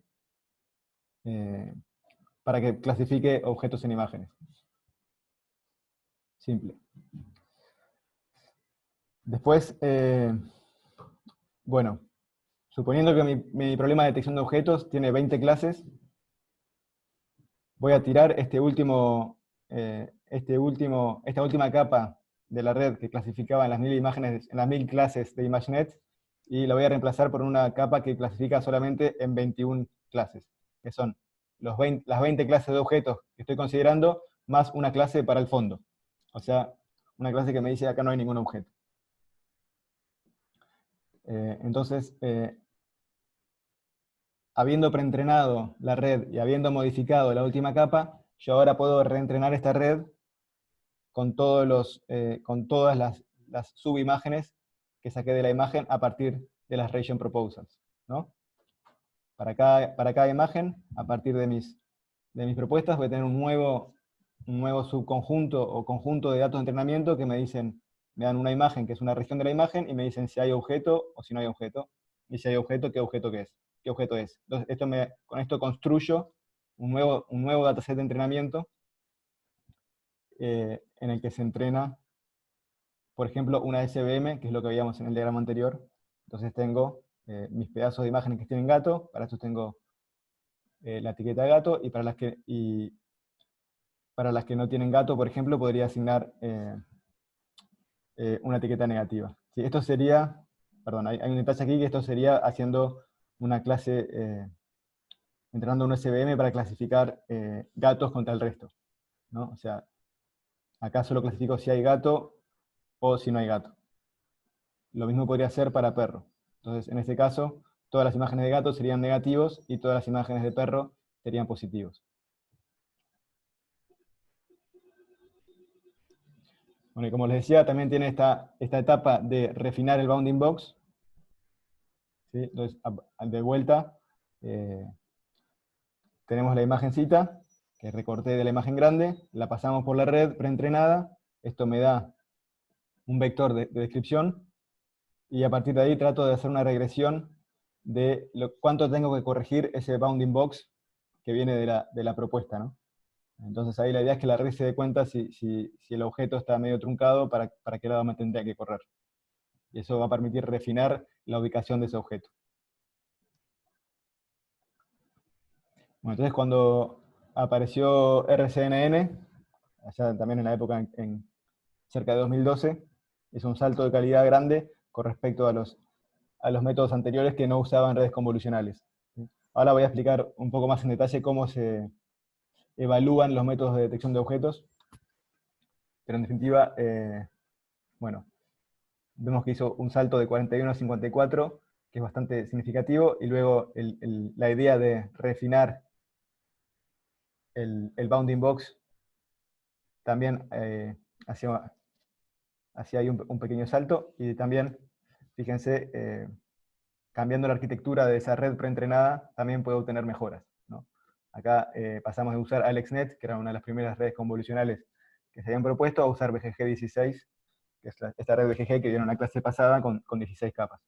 para que clasifique objetos en imágenes. Simple. Después, bueno, suponiendo que mi problema de detección de objetos tiene 20 clases, voy a tirar esta última capa de la red que clasificaba en las 1000 imágenes, en las 1000 clases de ImageNet, y la voy a reemplazar por una capa que clasifica solamente en 21 clases, que son las 20 clases de objetos que estoy considerando, más una clase para el fondo. O sea, una clase que me dice acá no hay ningún objeto. Entonces, habiendo preentrenado la red y habiendo modificado la última capa, yo ahora puedo reentrenar esta red con todas las subimágenes que saqué de la imagen a partir de las Region Proposals, ¿no? Para cada imagen, a partir de mis propuestas, voy a tener un nuevo subconjunto o conjunto de datos de entrenamiento que me dan una imagen que es una región de la imagen y me dicen si hay objeto o si no hay objeto. Y si hay objeto, ¿qué objeto es? Entonces, con esto construyo un nuevo dataset de entrenamiento en el que se entrena, por ejemplo, una SVM, que es lo que veíamos en el diagrama anterior. Entonces tengo mis pedazos de imágenes que tienen gato, para esto tengo la etiqueta de gato, y para las que no tienen gato, por ejemplo, podría asignar una etiqueta negativa. ¿Sí? Esto sería, perdón, hay un detalle aquí, que esto sería haciendo una clase, entrenando un SVM para clasificar gatos contra el resto, ¿no? O sea, acá solo clasifico si hay gato o si no hay gato. Lo mismo podría ser para perro. Entonces, en este caso, todas las imágenes de gato serían negativos y todas las imágenes de perro serían positivos. Bueno, y como les decía, también tiene esta etapa de refinar el bounding box. ¿Sí? Entonces, de vuelta, tenemos la imagencita que recorté de la imagen grande, la pasamos por la red preentrenada, esto me da un vector de descripción, y a partir de ahí trato de hacer una regresión de cuánto tengo que corregir ese bounding box que viene de la propuesta, ¿no? Entonces ahí la idea es que la red se dé cuenta si el objeto está medio truncado, para qué lado me tendría que correr. Y eso va a permitir refinar la ubicación de ese objeto. Bueno, entonces cuando apareció RCNN, allá también en la época cerca de 2012, hizo un salto de calidad grande con respecto a los métodos anteriores que no usaban redes convolucionales. Ahora voy a explicar un poco más en detalle cómo se evalúan los métodos de detección de objetos, pero en definitiva, bueno, vemos que hizo un salto de 41 a 54, que es bastante significativo, y luego la idea de refinar el bounding box también hacía ahí un pequeño salto, y también, fíjense, cambiando la arquitectura de esa red preentrenada, también puede obtener mejoras, ¿no? Acá pasamos de usar AlexNet, que era una de las primeras redes convolucionales que se habían propuesto, a usar BGG16, que es esta red BGG que vieron en la clase pasada con 16 capas.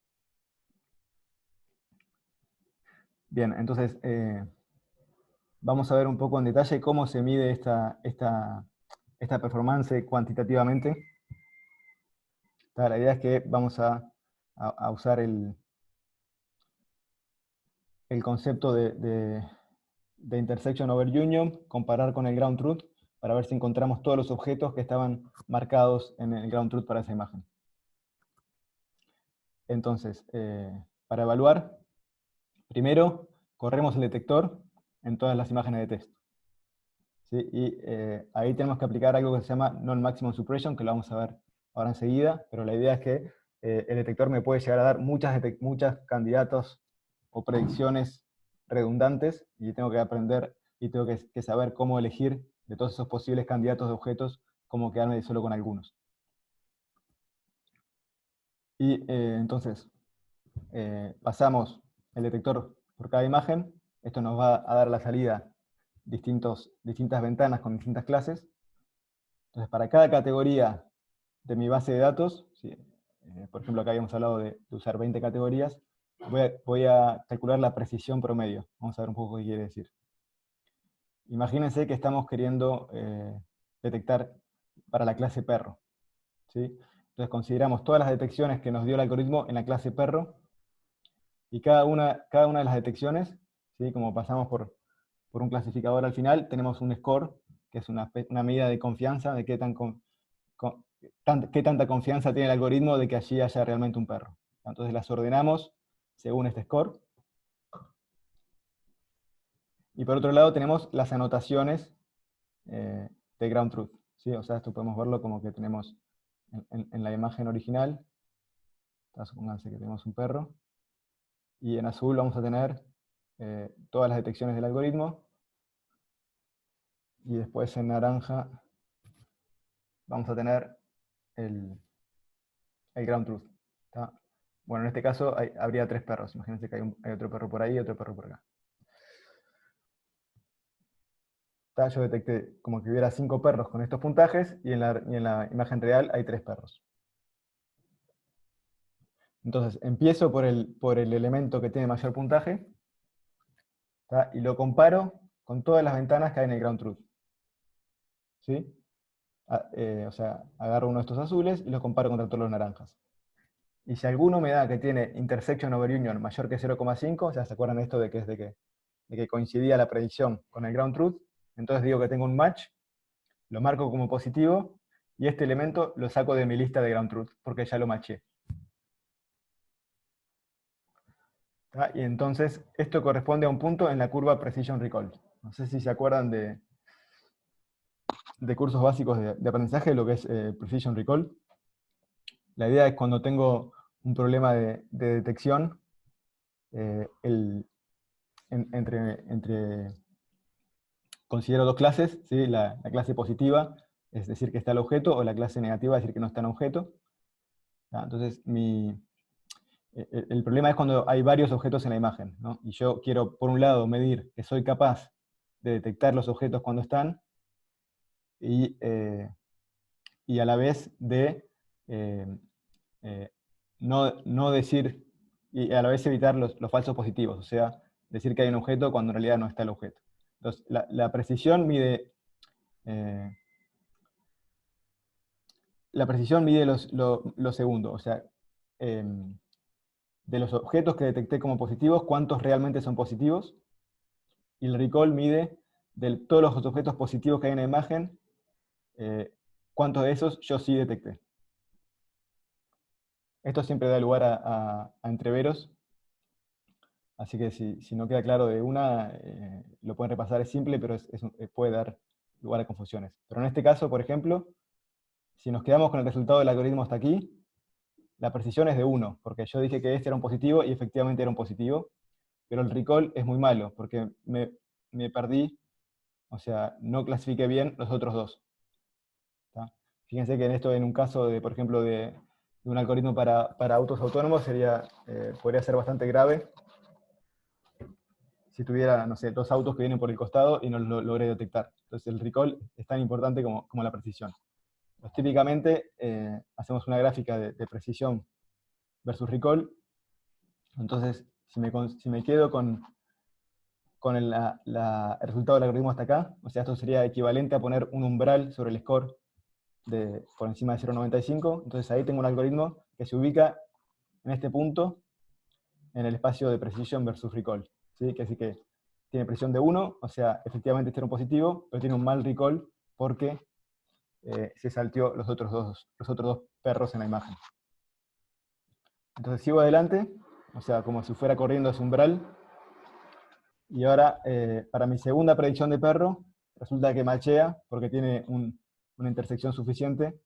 Bien, entonces vamos a ver un poco en detalle cómo se mide esta performance cuantitativamente. La idea es que vamos a usar el concepto de intersection over union, comparar con el ground truth, para ver si encontramos todos los objetos que estaban marcados en el ground truth para esa imagen. Entonces, para evaluar, primero corremos el detector en todas las imágenes de texto. ¿Sí? Y ahí tenemos que aplicar algo que se llama non-maximum suppression, que lo vamos a ver ahora enseguida, pero la idea es que el detector me puede llegar a dar muchas candidatos o predicciones redundantes, y tengo que aprender y tengo que saber cómo elegir de todos esos posibles candidatos de objetos, cómo quedarme solo con algunos. Y entonces, pasamos el detector por cada imagen. Esto nos va a dar a la salida distintas ventanas con distintas clases. Entonces, para cada categoría de mi base de datos, ¿sí? Por ejemplo, acá habíamos hablado de usar 20 categorías, voy a calcular la precisión promedio. Vamos a ver un poco qué quiere decir. Imagínense que estamos queriendo detectar para la clase perro, ¿sí? Entonces consideramos todas las detecciones que nos dio el algoritmo en la clase perro, y cada una de las detecciones, ¿sí? Como pasamos por un clasificador al final, tenemos un score, que es una medida de confianza, de qué tan qué tanta confianza tiene el algoritmo de que allí haya realmente un perro. Entonces las ordenamos según este score. Y por otro lado tenemos las anotaciones de ground truth, ¿sí? O sea, esto podemos verlo como que tenemos en la imagen original. Entonces, supónganse que tenemos un perro. Y en azul vamos a tener todas las detecciones del algoritmo. Y después en naranja vamos a tener el ground truth. ¿Está? Bueno, en este caso habría 3 perros. Imagínense que hay otro perro por ahí y otro perro por acá. ¿Está? Yo detecté como que hubiera 5 perros con estos puntajes y en la imagen real hay 3 perros. Entonces, empiezo por el elemento que tiene mayor puntaje, ¿está? Y lo comparo con todas las ventanas que hay en el ground truth. ¿Sí? O sea, agarro uno de estos azules y lo comparo contra todos los naranjas. Y si alguno me da que tiene intersection over union mayor que 0,5, ya se acuerdan de esto de que coincidía la predicción con el ground truth, entonces digo que tengo un match, lo marco como positivo, y este elemento lo saco de mi lista de ground truth, porque ya lo matché. ¿Tá? Y entonces esto corresponde a un punto en la curva Precision Recall. No sé si se acuerdan de cursos básicos de aprendizaje, lo que es Precision Recall. La idea es cuando tengo un problema de detección, considero 2 clases, ¿sí? La clase positiva, es decir que está el objeto, o la clase negativa, es decir que no está en objeto. ¿Tá? Entonces, el problema es cuando hay varios objetos en la imagen, ¿no? Y yo quiero, por un lado, medir que soy capaz de detectar los objetos cuando están, y a la vez de no decir, y a la vez evitar los falsos positivos, o sea, decir que hay un objeto cuando en realidad no está el objeto. Entonces, la precisión mide lo segundo, o sea, de los objetos que detecté como positivos, cuántos realmente son positivos, y el recall mide de todos los objetos positivos que hay en la imagen, cuántos de esos yo sí detecté. Esto siempre da lugar a entreveros, así que si no queda claro de una, lo pueden repasar, es simple, pero puede dar lugar a confusiones. Pero en este caso, por ejemplo, si nos quedamos con el resultado del algoritmo hasta aquí, la precisión es de 1, porque yo dije que este era un positivo y efectivamente era un positivo, pero el recall es muy malo, porque me perdí, o sea, no clasifiqué bien los otros dos. ¿Tá? Fíjense que en un caso, por ejemplo, de un algoritmo para autos autónomos, podría ser bastante grave si tuviera, no sé, 2 autos que vienen por el costado y no lo logré detectar. Entonces el recall es tan importante como la precisión. Pues típicamente hacemos una gráfica de precisión versus recall. Entonces, si me quedo con el resultado del algoritmo hasta acá, o sea, esto sería equivalente a poner un umbral sobre el score por encima de 0,95, entonces ahí tengo un algoritmo que se ubica en este punto, en el espacio de precisión versus recall. ¿Sí? Que así que tiene precisión de 1, o sea, efectivamente este era un positivo, pero tiene un mal recall porque se salteó los otros dos perros en la imagen. Entonces sigo adelante, o sea, como si fuera corriendo ese umbral, y ahora, para mi segunda predicción de perro, resulta que machea porque tiene una intersección suficiente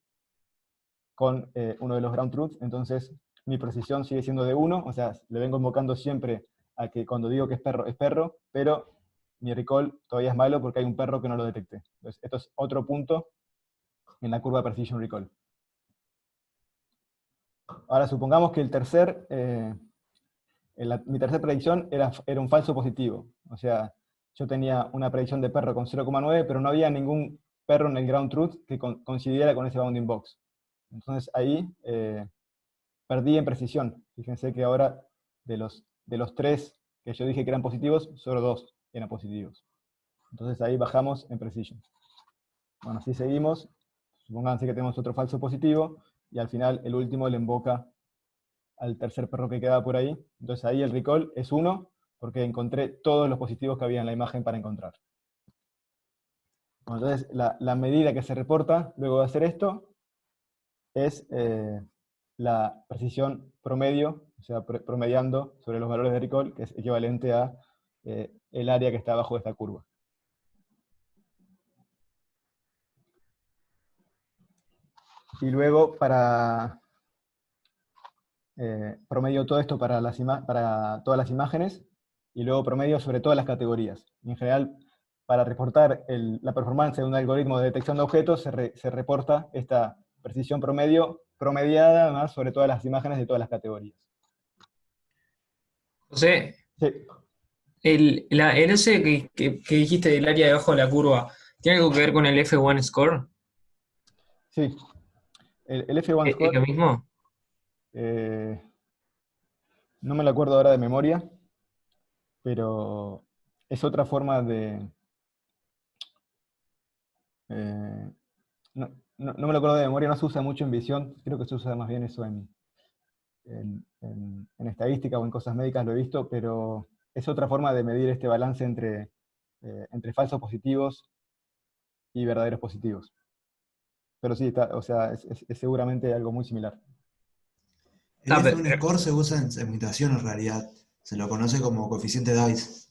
con uno de los ground truths, entonces mi precisión sigue siendo de 1, o sea, le vengo invocando siempre a que cuando digo que es perro, pero mi recall todavía es malo porque hay un perro que no lo detecté. Entonces, esto es otro punto en la curva Precision Recall. Ahora, supongamos que mi tercera predicción era un falso positivo. O sea, yo tenía una predicción de perro con 0,9, pero no había ningún perro en el ground truth que coincidiera con ese bounding box. Entonces ahí perdí en precisión. Fíjense que ahora de los 3 que yo dije que eran positivos, solo 2 eran positivos. Entonces ahí bajamos en precision. Bueno, así seguimos. Supónganse que tenemos otro falso positivo, y al final el último le invoca al tercer perro que queda por ahí. Entonces ahí el recall es 1, porque encontré todos los positivos que había en la imagen para encontrar. Bueno, entonces la medida que se reporta luego de hacer esto es la precisión promedio, o sea, promediando sobre los valores de recall, que es equivalente a el área que está abajo de esta curva. Y luego promedio todo esto para todas las imágenes, y luego promedio sobre todas las categorías. Y en general, para reportar la performance de un algoritmo de detección de objetos, se reporta esta precisión promediada más sobre todas las imágenes de todas las categorías. José, Sí, el ese que dijiste del área debajo de la curva, ¿tiene algo que ver con el F1 score? sí. El F1 ¿Es score, lo mismo? no me lo acuerdo ahora de memoria, pero es otra forma de... no me lo acuerdo de memoria, no se usa mucho en visión, creo que se usa más bien eso en estadística o en cosas médicas, lo he visto, pero es otra forma de medir este balance entre falsos positivos y verdaderos positivos. Pero sí, o sea, es seguramente algo muy similar. El Ah, F1 score se usa en segmentación en realidad. Se lo conoce como coeficiente DICE.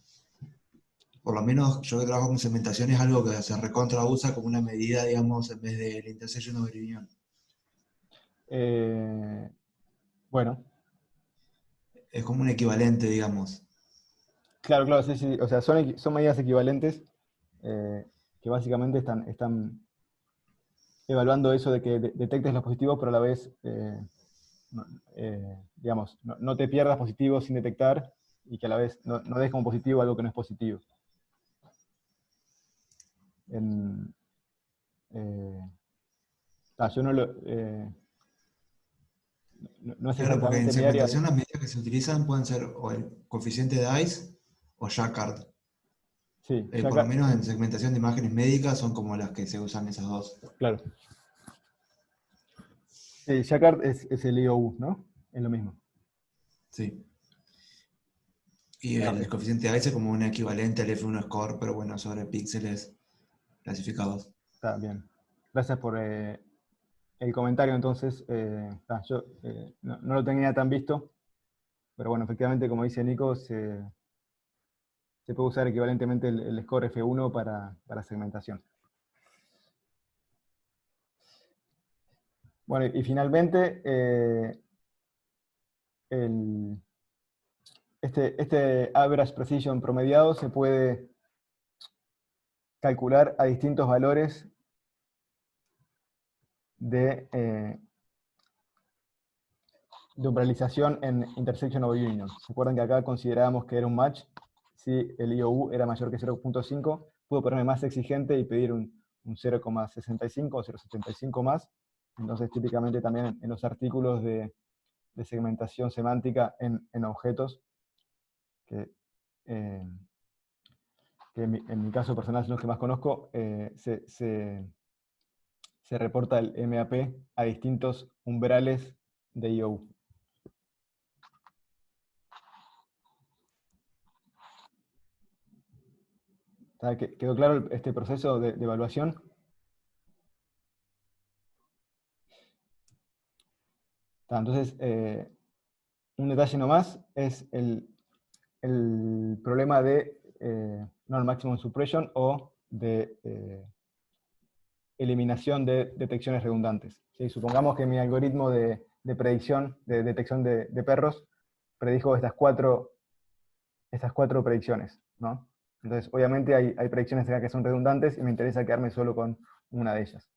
Por lo menos yo que trabajo con segmentación es algo que se recontra usa como una medida, digamos, en vez de la intersection over union. Bueno, Es como un equivalente, digamos. claro, sí, sí. O sea, son medidas equivalentes que básicamente están evaluando eso de que detectes los positivos, pero a la vez, digamos, no te pierdas positivos sin detectar y que a la vez no des como positivo algo que no es positivo. Yo no es Claro, porque en exactamente mi área. segmentación las medidas que se utilizan pueden ser o el coeficiente DICE o Jacquard. Sí, Por lo menos en segmentación de imágenes médicas son como las que se usan esas dos. claro. Sí, Jacquard es el IOU, ¿no? Es lo mismo. Sí. Y el coeficiente DICE es como un equivalente al F1 score, pero bueno, sobre píxeles clasificados. Está bien. Gracias por el comentario, entonces. Yo no lo tenía tan visto, pero bueno, efectivamente, como dice Nico, se puede usar equivalentemente el score F1 para segmentación. Bueno, y finalmente, este average precision promediado se puede calcular a distintos valores de umbralización en intersection over union. ¿Se acuerdan que acá considerábamos que era un match? Si el IOU era mayor que 0.5, puedo ponerme más exigente y pedir un 0,65 o 0,75 más. Entonces, típicamente también en los artículos de segmentación semántica en objetos, que en mi caso personal son los que más conozco, se reporta el MAP a distintos umbrales de IOU. ¿Quedó claro este proceso de evaluación? Entonces, un detalle nomás es el problema de non-maximum suppression o de eliminación de detecciones redundantes. ¿Sí? Supongamos que mi algoritmo de predicción, de detección de perros, predijo estas cuatro predicciones, ¿no? Entonces, obviamente hay predicciones acá que son redundantes y me interesa quedarme solo con una de ellas.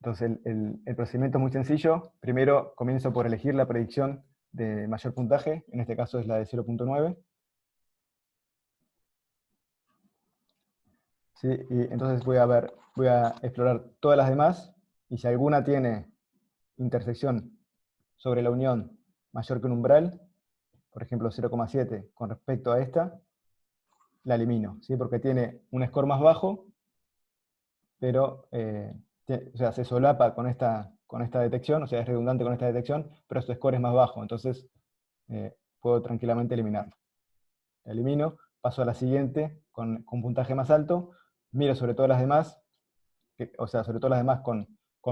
Entonces, el procedimiento es muy sencillo. Primero comienzo por elegir la predicción de mayor puntaje, en este caso es la de 0.9. ¿Sí? Y entonces voy a explorar todas las demás, y si alguna tiene intersección sobre la unión mayor que un umbral, por ejemplo 0,7 con respecto a esta, la elimino, ¿sí? Porque tiene un score más bajo, pero o sea, se solapa con esta detección, o sea, es redundante con esta detección, pero su score es más bajo, entonces puedo tranquilamente eliminarlo. La elimino, paso a la siguiente con puntaje más alto, miro sobre todas las demás, o sea, sobre todo las demás con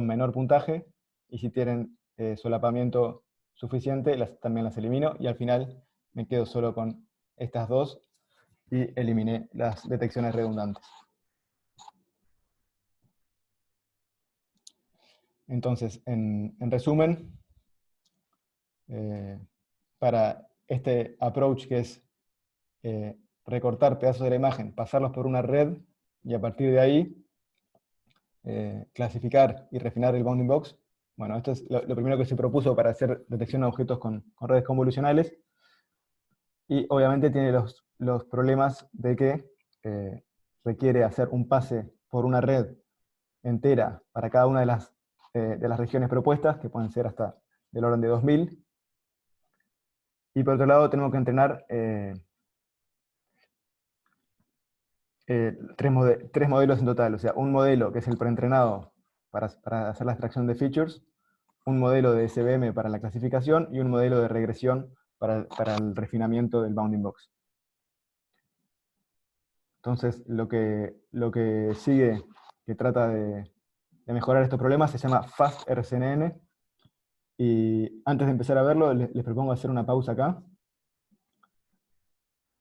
menor puntaje, y si tienen solapamiento suficiente, también las elimino, y al final me quedo solo con estas dos, y eliminé las detecciones redundantes. Entonces, en resumen, para este approach que es recortar pedazos de la imagen, pasarlos por una red, y a partir de ahí clasificar y refinar el bounding box. Bueno, esto es lo primero que se propuso para hacer detección de objetos con redes convolucionales, y obviamente tiene los problemas de que requiere hacer un pase por una red entera para cada una de las regiones propuestas, que pueden ser hasta del orden de 2000, y por otro lado tenemos que entrenar tres modelos en total, o sea, un modelo que es el preentrenado para hacer la extracción de features, un modelo de SVM para la clasificación y un modelo de regresión para el refinamiento del bounding box. Entonces, lo que sigue, que trata de mejorar estos problemas, se llama FastRCNN, y antes de empezar a verlo, les propongo hacer una pausa acá,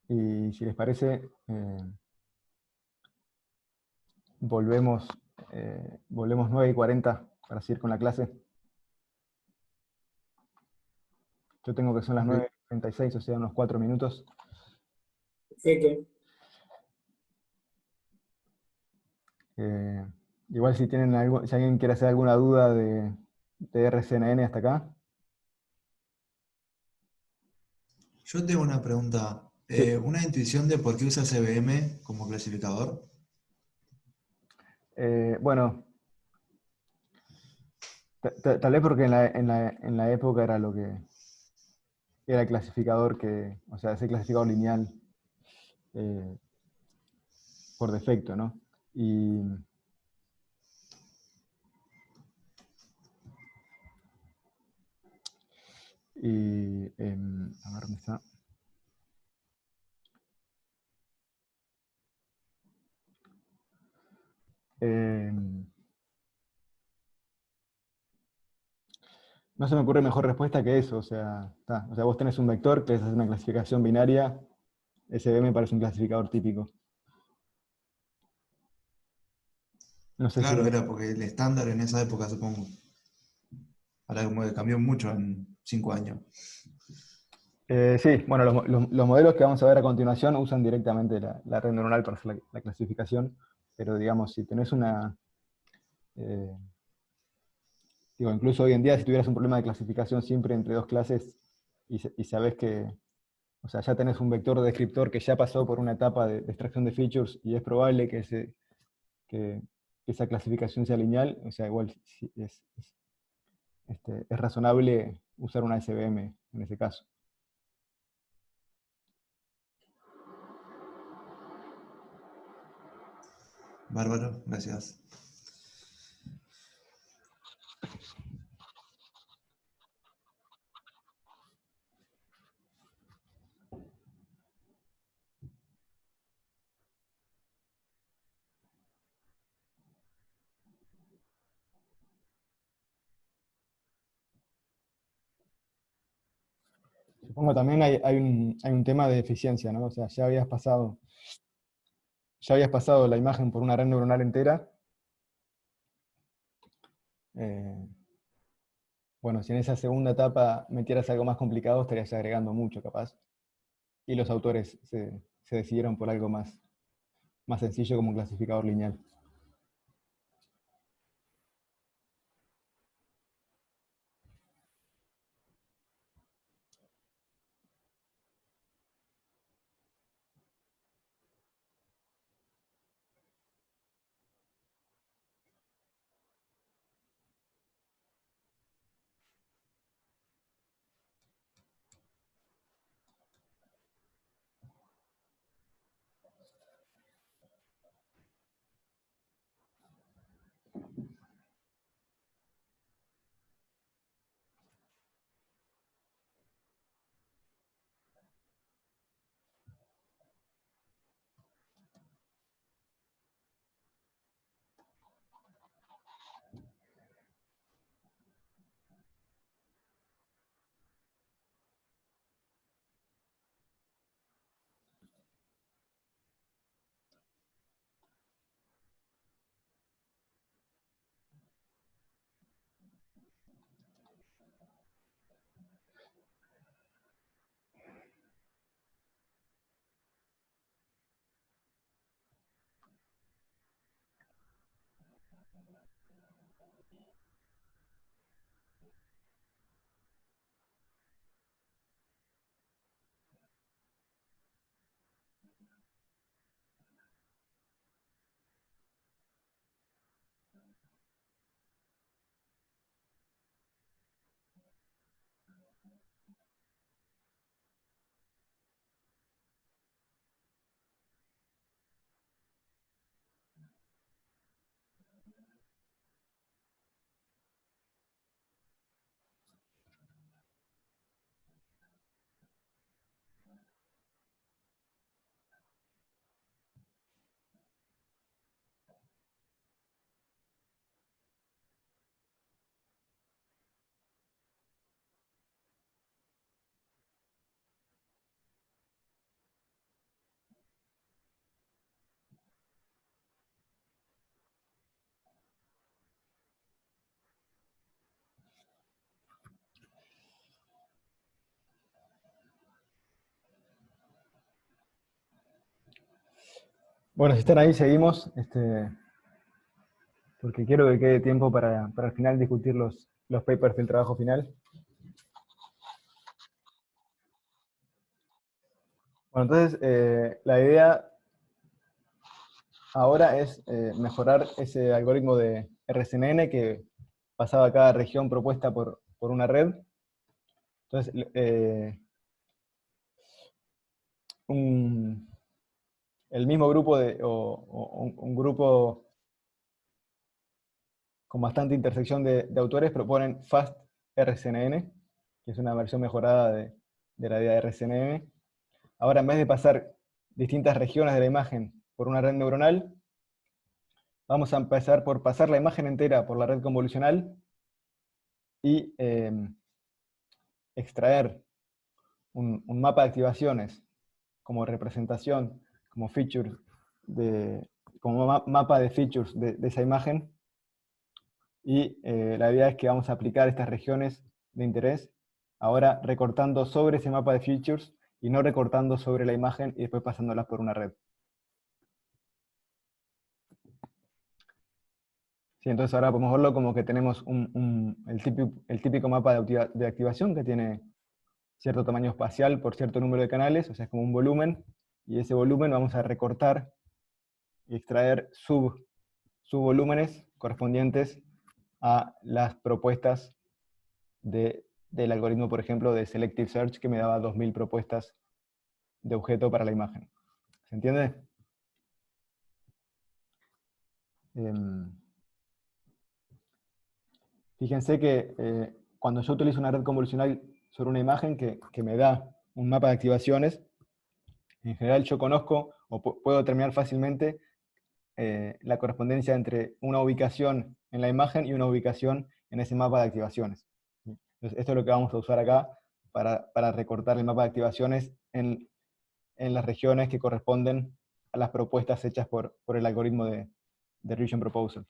y si les parece, volvemos 9:40 para seguir con la clase. Yo tengo que son las 9:36, o sea, unos 4 minutos. Perfecto. Igual si tienen si alguien quiere hacer alguna duda de RCNN hasta acá. Yo tengo una pregunta. Sí. ¿Una intuición de por qué usa CVM como clasificador? Bueno, tal vez porque en la época era lo que era el clasificador o sea, ese clasificador lineal eh, por defecto, ¿no? A ver, ¿dónde está? No se me ocurre mejor respuesta que eso, o sea, vos tenés un vector que es una clasificación binaria, SVM parece un clasificador típico. No sé Claro, si... era porque el estándar en esa época, supongo. Ahora como que cambió mucho en 5 años. Sí, bueno, los modelos que vamos a ver a continuación usan directamente la red neuronal para hacer la clasificación, pero digamos, si tenés eh, digo, incluso hoy en día, si tuvieras un problema de clasificación siempre entre dos clases y sabés que, o sea, ya tenés un vector descriptor que ya pasó por una etapa de extracción de features y es probable que esa clasificación sea lineal, o sea, igual es razonable usar una SVM en ese caso. Bárbaro, gracias. Supongo también hay un tema de eficiencia, ¿no? O sea, ya habías pasado la imagen por una red neuronal entera. Bueno, si en esa segunda etapa metieras algo más complicado, estarías agregando mucho, capaz. Y los autores se decidieron por algo más sencillo como un clasificador lineal. Bueno, si están ahí, seguimos, porque quiero que quede tiempo para al final discutir los papers del trabajo final. Bueno, entonces, la idea ahora es mejorar ese algoritmo de RCNN que pasaba a cada región propuesta por una red. Entonces, el mismo grupo un grupo con bastante intersección de autores proponen FastRCNN, que es una versión mejorada de la idea de RCNN. Ahora, en vez de pasar distintas regiones de la imagen por una red neuronal, vamos a empezar por pasar la imagen entera por la red convolucional y extraer un mapa de activaciones como representación, como feature, como mapa de features de esa imagen. Y la idea es que vamos a aplicar estas regiones de interés, ahora recortando sobre ese mapa de features y no recortando sobre la imagen y después pasándolas por una red. Sí, entonces ahora podemos verlo como que tenemos el típico mapa de activación que tiene cierto tamaño espacial por cierto número de canales, o sea, es como un volumen, y ese volumen vamos a recortar y extraer subvolúmenes correspondientes a las propuestas del algoritmo, por ejemplo, de Selective Search, que me daba 2000 propuestas de objeto para la imagen. ¿Se entiende? Fíjense que cuando yo utilizo una red convolucional sobre una imagen que me da un mapa de activaciones, en general yo conozco o puedo determinar fácilmente la correspondencia entre una ubicación en la imagen y una ubicación en ese mapa de activaciones. Entonces, esto es lo que vamos a usar acá para recortar el mapa de activaciones en las regiones que corresponden a las propuestas hechas por el algoritmo de Region Proposal.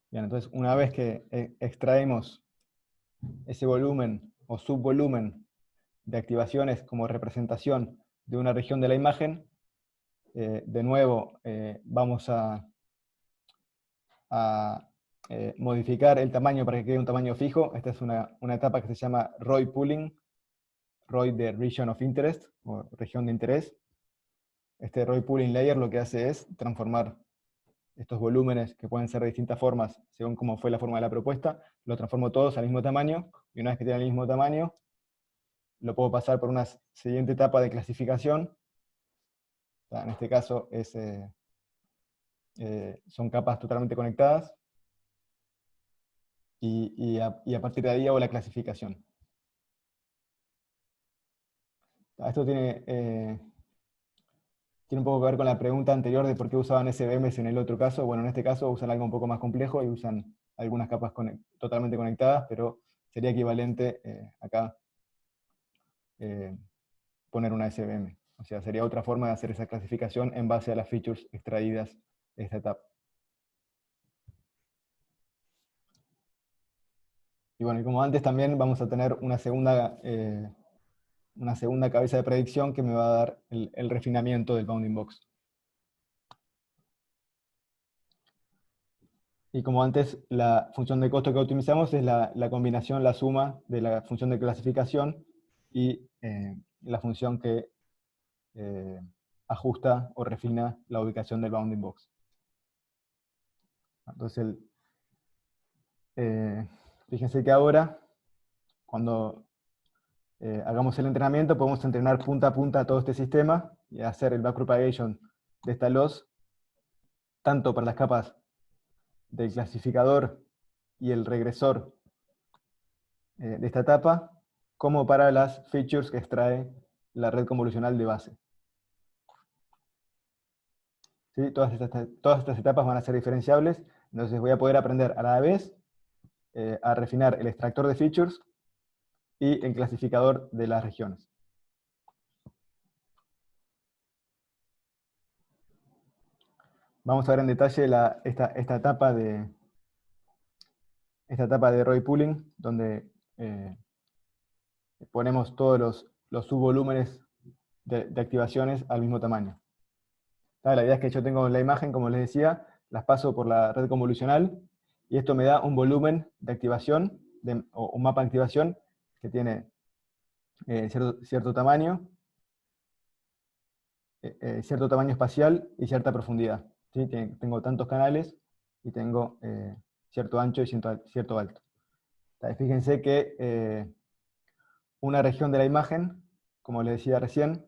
Bien, entonces una vez que extraemos ese volumen o subvolumen de activaciones como representación de una región de la imagen, de nuevo vamos a modificar el tamaño para que quede un tamaño fijo. Esta es una etapa que se llama ROI Pooling, ROI de Region of Interest, o región de interés. Este ROI Pooling Layer lo que hace es transformar estos volúmenes, que pueden ser de distintas formas, según cómo fue la forma de la propuesta, lo transformo todos al mismo tamaño, y una vez que tienen el mismo tamaño, lo puedo pasar por una siguiente etapa de clasificación. En este caso son capas totalmente conectadas, y a partir de ahí hago la clasificación. Esto tiene un poco que ver con la pregunta anterior de por qué usaban SVMs en el otro caso. Bueno, en este caso usan algo un poco más complejo y usan algunas capas totalmente conectadas, pero sería equivalente acá poner una SVM. O sea, sería otra forma de hacer esa clasificación en base a las features extraídas de esta etapa. Y bueno, y como antes también vamos a tener una segunda cabeza de predicción que me va a dar el refinamiento del bounding box. Y como antes, la función de costo que optimizamos es la combinación, la suma de la función de clasificación y la función que ajusta o refina la ubicación del bounding box. Entonces, fíjense que ahora, cuando hagamos el entrenamiento, podemos entrenar punta a punta todo este sistema y hacer el backpropagation de esta loss, tanto para las capas del clasificador y el regresor de esta etapa, como para las features que extrae la red convolucional de base. ¿Sí? Todas estas etapas van a ser diferenciables, entonces voy a poder aprender a la vez a refinar el extractor de features y el clasificador de las regiones. Vamos a ver en detalle esta etapa de ROI Pooling, donde ponemos todos los subvolúmenes de activaciones al mismo tamaño. La idea es que yo tengo la imagen, como les decía, las paso por la red convolucional, y esto me da un volumen de activación, o un mapa de activación, que tiene cierto tamaño espacial y cierta profundidad. ¿Sí? Tengo tantos canales y tengo cierto ancho y cierto alto. Fíjense que una región de la imagen, como les decía recién,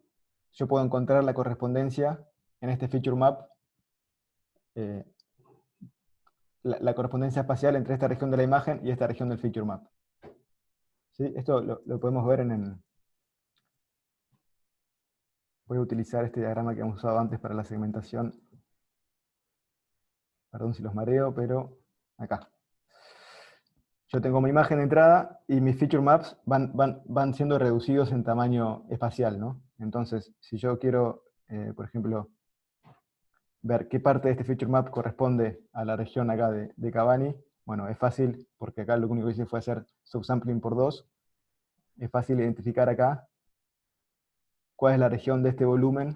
yo puedo encontrar la correspondencia en este feature map, la correspondencia espacial entre esta región de la imagen y esta región del feature map. ¿Sí? Esto lo podemos ver voy a utilizar este diagrama que hemos usado antes para la segmentación. Perdón si los mareo, pero acá. Yo tengo mi imagen de entrada y mis feature maps van siendo reducidos en tamaño espacial, ¿no? Entonces, si yo quiero, por ejemplo, ver qué parte de este feature map corresponde a la región acá de Cavanny, bueno, es fácil, porque acá lo único que hice fue hacer subsampling por 2. Es fácil identificar acá cuál es la región de este volumen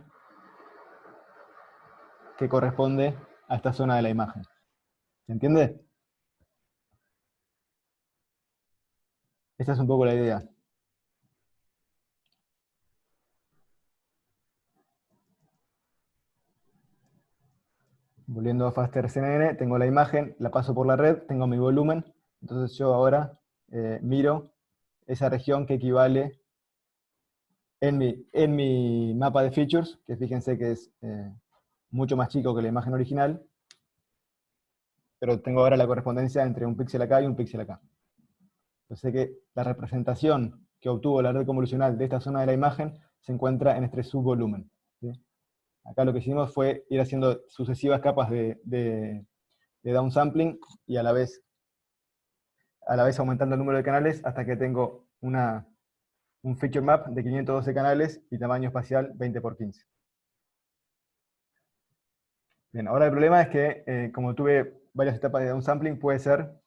que corresponde a esta zona de la imagen. ¿Se entiende? Esa es un poco la idea. Volviendo a FasterCNN, tengo la imagen, la paso por la red, tengo mi volumen, entonces yo ahora miro esa región que equivale en mi mapa de features, que fíjense que es mucho más chico que la imagen original, pero tengo ahora la correspondencia entre un píxel acá y un píxel acá. Entonces sé que la representación que obtuvo la red convolucional de esta zona de la imagen se encuentra en este subvolumen. ¿Sí? Acá lo que hicimos fue ir haciendo sucesivas capas de downsampling y a la vez aumentando el número de canales hasta que tengo un feature map de 512 canales y tamaño espacial 20 por 15. Bien, ahora el problema es que como tuve varias etapas de downsampling, puede ser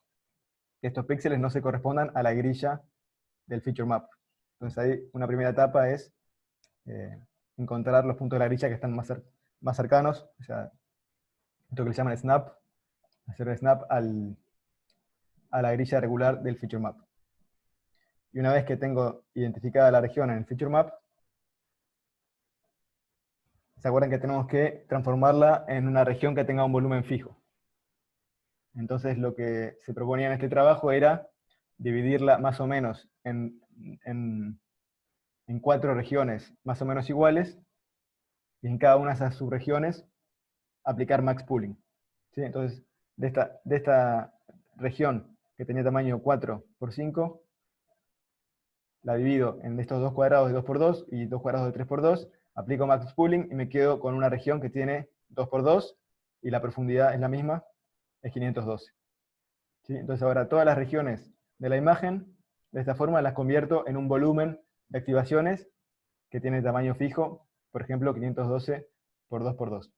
que estos píxeles no se correspondan a la grilla del feature map. Entonces ahí una primera etapa es encontrar los puntos de la grilla que están más cercanos, o sea, esto que le llaman snap, hacer el snap a la grilla regular del feature map. Y una vez que tengo identificada la región en el feature map, ¿se acuerdan que tenemos que transformarla en una región que tenga un volumen fijo? Entonces lo que se proponía en este trabajo era dividirla más o menos en 4 regiones más o menos iguales, y en cada una de esas subregiones aplicar max pooling. ¿Sí? Entonces, de esta región que tenía tamaño 4 por 5, la divido en estos 2 cuadrados de 2 por 2 y 2 cuadrados de 3 por 2, aplico max pooling y me quedo con una región que tiene 2 por 2 y la profundidad es la misma, es 512. ¿Sí? Entonces ahora todas las regiones de la imagen, de esta forma las convierto en un volumen de activaciones que tiene tamaño fijo, por ejemplo 512 por 2 por 2.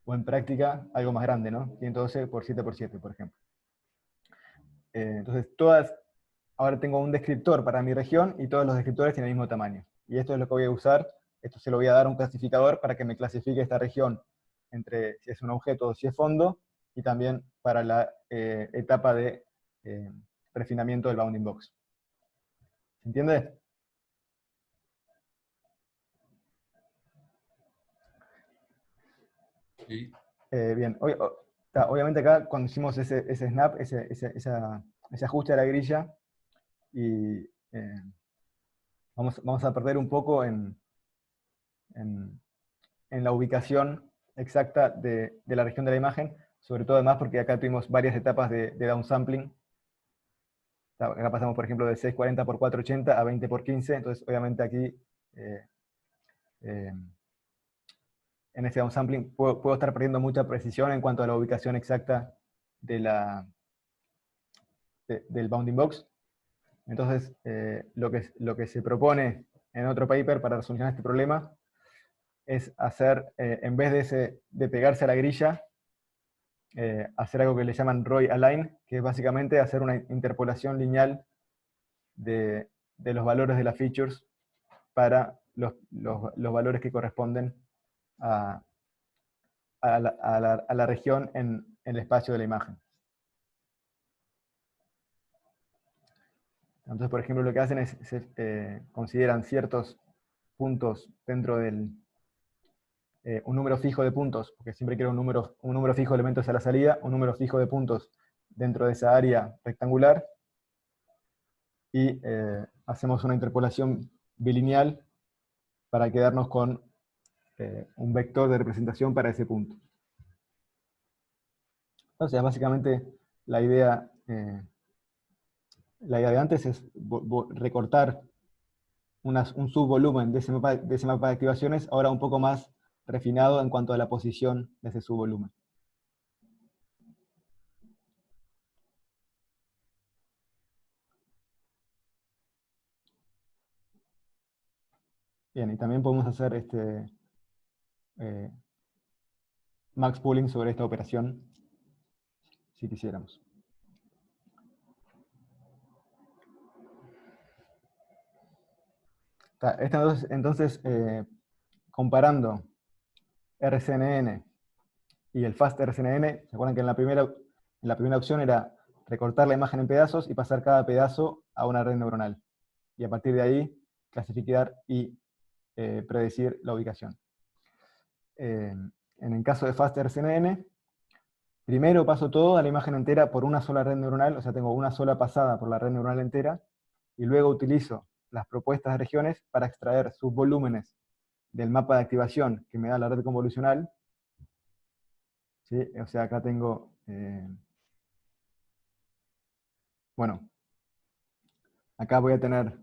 O en práctica algo más grande, ¿no? 512 por 7 por 7, por ejemplo. Entonces ahora tengo un descriptor para mi región y todos los descriptores tienen el mismo tamaño. Y esto es lo que voy a usar, esto se lo voy a dar a un clasificador para que me clasifique esta región entre si es un objeto o si es fondo, y también para la etapa de refinamiento del bounding box. ¿Se entiende? Sí. Bien, obviamente acá cuando hicimos ese snap, ese ajuste a la grilla, y vamos a perder un poco en la ubicación exacta de la región de la imagen, sobre todo además porque acá tuvimos varias etapas de downsampling. Acá pasamos, por ejemplo, de 640 por 480 a 20 por 15, entonces obviamente aquí en este downsampling puedo estar perdiendo mucha precisión en cuanto a la ubicación exacta del bounding box. Entonces, lo que se propone en otro paper para solucionar este problema es hacer, en vez de pegarse a la grilla, hacer algo que le llaman ROI Align, que es básicamente hacer una interpolación lineal de los valores de las features para los valores que corresponden a la región en el espacio de la imagen. Entonces, por ejemplo, lo que hacen es consideran ciertos puntos dentro del un número fijo de puntos, porque siempre quiero un número fijo de elementos a la salida, un número fijo de puntos dentro de esa área rectangular, y hacemos una interpolación bilineal para quedarnos con un vector de representación para ese punto. Entonces, básicamente, la idea de antes es recortar un subvolumen de ese mapa de activaciones, ahora un poco más refinado en cuanto a la posición de ese subvolumen. Bien, y también podemos hacer max pooling sobre esta operación, si quisiéramos. Entonces, comparando RCNN y el fast RCNN, ¿se acuerdan que en la primera opción era recortar la imagen en pedazos y pasar cada pedazo a una red neuronal? Y a partir de ahí, clasificar y predecir la ubicación. En el caso de fast RCNN, primero paso toda la imagen entera por una sola red neuronal, o sea, tengo una sola pasada por la red neuronal entera, y luego utilizo las propuestas de regiones para extraer subvolúmenes del mapa de activación que me da la red convolucional. ¿Sí? O sea, acá tengo, bueno, acá voy a tener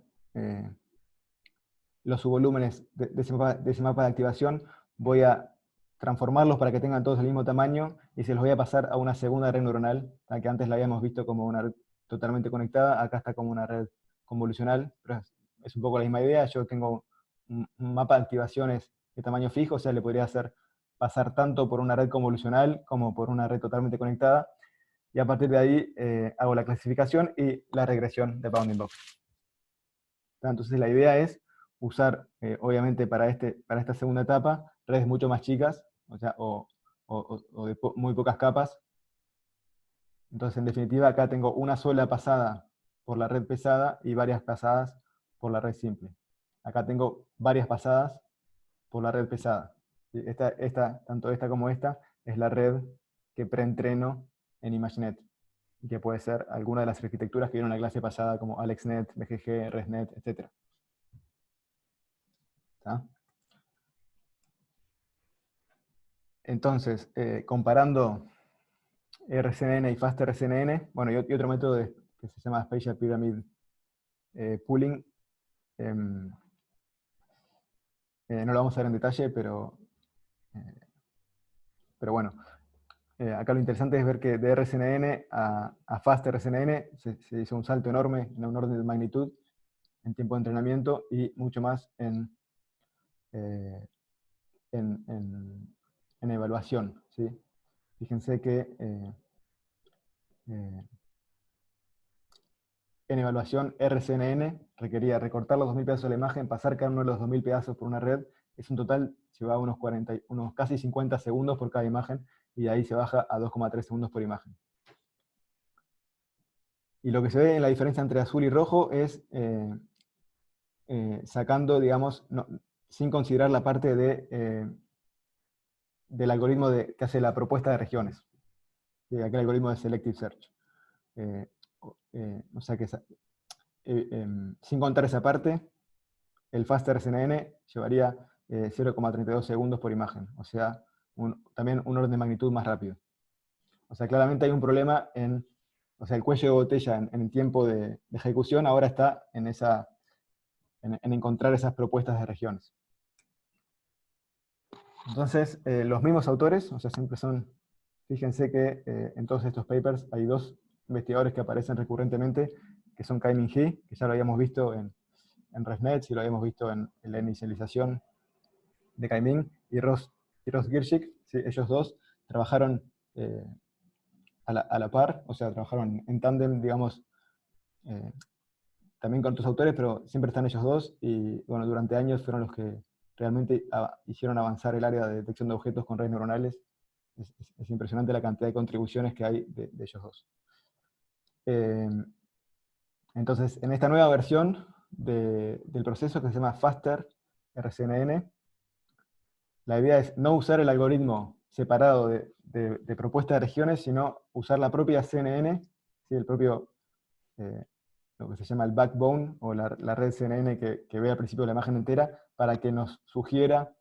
los subvolúmenes de ese mapa de activación, voy a transformarlos para que tengan todos el mismo tamaño y se los voy a pasar a una segunda red neuronal, que antes la habíamos visto como una red totalmente conectada, acá está como una red convolucional, pero es un poco la misma idea. Yo tengo un mapa de activaciones de tamaño fijo, o sea, le podría hacer pasar tanto por una red convolucional como por una red totalmente conectada, y a partir de ahí hago la clasificación y la regresión de Bounding Box. Entonces la idea es usar, obviamente para esta segunda etapa, redes mucho más chicas, o sea, de muy pocas capas. Entonces, en definitiva, acá tengo una sola pasada por la red pesada y varias pasadas por la red simple. Acá tengo varias pasadas por la red pesada. Tanto esta como esta, es la red que preentreno en ImageNet, que puede ser alguna de las arquitecturas que vieron en la clase pasada, como AlexNet, BGG, ResNet, etc. ¿Está? Entonces, comparando RCNN y FastRCNN, bueno, y otro método que se llama Spatial Pyramid Pooling, no lo vamos a ver en detalle, pero bueno, acá lo interesante es ver que de RCNN a FastRCNN se hizo un salto enorme, en un orden de magnitud, en tiempo de entrenamiento y mucho más en evaluación, ¿sí? Fíjense que en evaluación RCNN requería recortar los 2000 pedazos de la imagen, pasar cada uno de los 2000 pedazos por una red, es un total, llevaba unos casi 50 segundos por cada imagen, y de ahí se baja a 2,3 segundos por imagen. Y lo que se ve en la diferencia entre azul y rojo es sacando, digamos, sin considerar la parte del algoritmo que hace la propuesta de regiones, aquel algoritmo de Selective Search. O sea que sin contar esa parte, el FastRCNN llevaría 0,32 segundos por imagen, o sea, también un orden de magnitud más rápido. O sea, claramente hay un problema o sea, el cuello de botella en el tiempo de ejecución ahora está en encontrar esas propuestas de regiones. Entonces, los mismos autores, o sea, siempre son, fíjense que en todos estos papers hay dos investigadores que aparecen recurrentemente, que son Kai-Ming He, que ya lo habíamos visto en ResNet, y lo habíamos visto en la inicialización de Kai-Ming, y Ross Girschik, ¿sí? Ellos dos trabajaron a la par, o sea, trabajaron en tándem, digamos, también con otros autores, pero siempre están ellos dos, y bueno, durante años fueron los que realmente hicieron avanzar el área de detección de objetos con redes neuronales. Es impresionante la cantidad de contribuciones que hay de ellos dos. Entonces, en esta nueva versión del proceso que se llama Faster RCNN, la idea es no usar el algoritmo separado de propuesta de regiones, sino usar la propia CNN, ¿sí? El propio, lo que se llama el backbone, o la red CNN que ve al principio la imagen entera, para que nos sugiera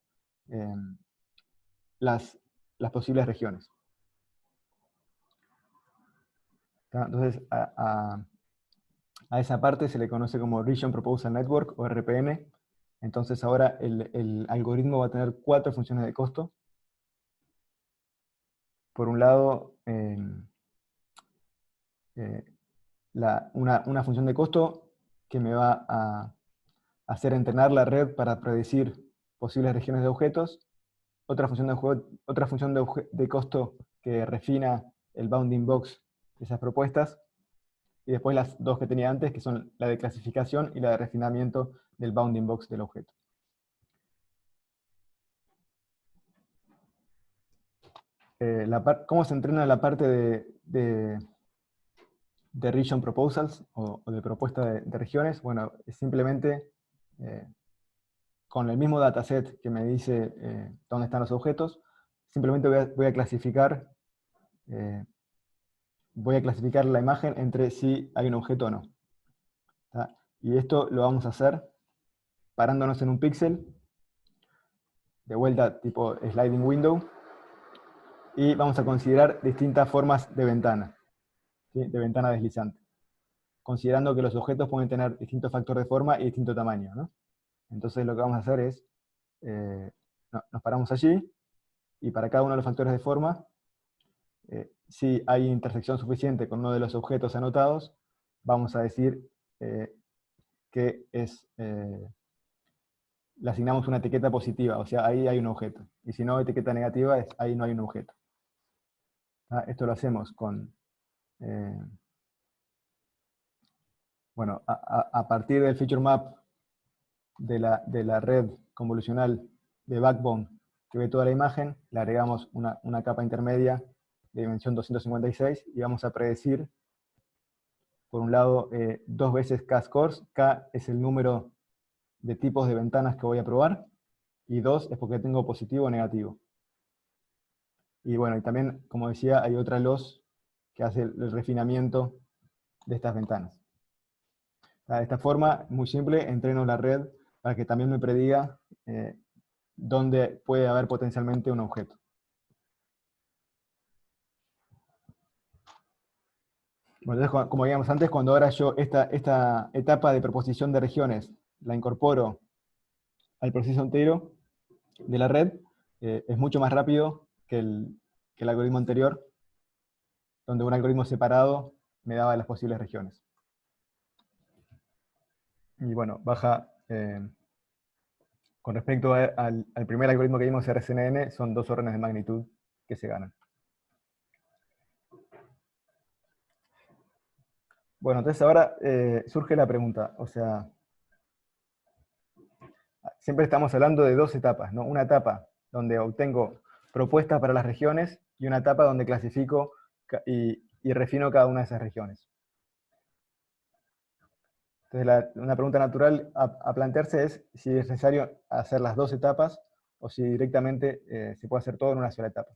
las posibles regiones. Entonces, a esa parte se le conoce como Region Proposal Network, o RPN. Entonces ahora el algoritmo va a tener 4 funciones de costo. Por un lado, una función de costo que me va a hacer entrenar la red para predecir posibles regiones de objetos. Otra función de costo que refina el bounding box de esas propuestas. Y después las dos que tenía antes, que son la de clasificación y la de refinamiento del bounding box del objeto. ¿Cómo se entrena la parte de region proposals, o de propuesta de regiones? Bueno, es simplemente con el mismo dataset que me dice dónde están los objetos, simplemente voy a clasificar la imagen entre si hay un objeto o no. ¿Tá? Y esto lo vamos a hacer parándonos en un píxel, de vuelta tipo sliding window, y vamos a considerar distintas formas de ventana, ¿sí? De ventana deslizante, considerando que los objetos pueden tener distintos factores de forma y distinto tamaño, ¿no? Entonces lo que vamos a hacer es, nos paramos allí, y para cada uno de los factores de forma, si hay intersección suficiente con uno de los objetos anotados, vamos a decir que le asignamos una etiqueta positiva, o sea, ahí hay un objeto. Y si no, etiqueta negativa, ahí no hay un objeto. Esto lo hacemos con, bueno, a partir del feature map de la red convolucional de backbone que ve toda la imagen, le agregamos una capa intermedia de dimensión 256 y vamos a predecir, por un lado, 2 veces K-scores. K es el número de tipos de ventanas que voy a probar, y 2 es porque tengo positivo o negativo. Y bueno, y también, como decía, hay otra loss que hace el refinamiento de estas ventanas. De esta forma, muy simple, entreno la red para que también me prediga dónde puede haber potencialmente un objeto. Bueno, entonces, como veíamos antes, cuando ahora yo esta etapa de proposición de regiones la incorporo al proceso entero de la red, es mucho más rápido que el algoritmo anterior, donde un algoritmo separado me daba las posibles regiones. Y bueno, baja, con respecto al primer algoritmo que vimos, RCNN, son 2 órdenes de magnitud que se ganan. Bueno, entonces ahora surge la pregunta, o sea, siempre estamos hablando de 2 etapas, ¿no? Una etapa donde obtengo propuestas para las regiones, y una etapa donde clasifico y refino cada una de esas regiones. Entonces una pregunta natural a plantearse es si es necesario hacer las 2 etapas, o si directamente se puede hacer todo en una sola etapa.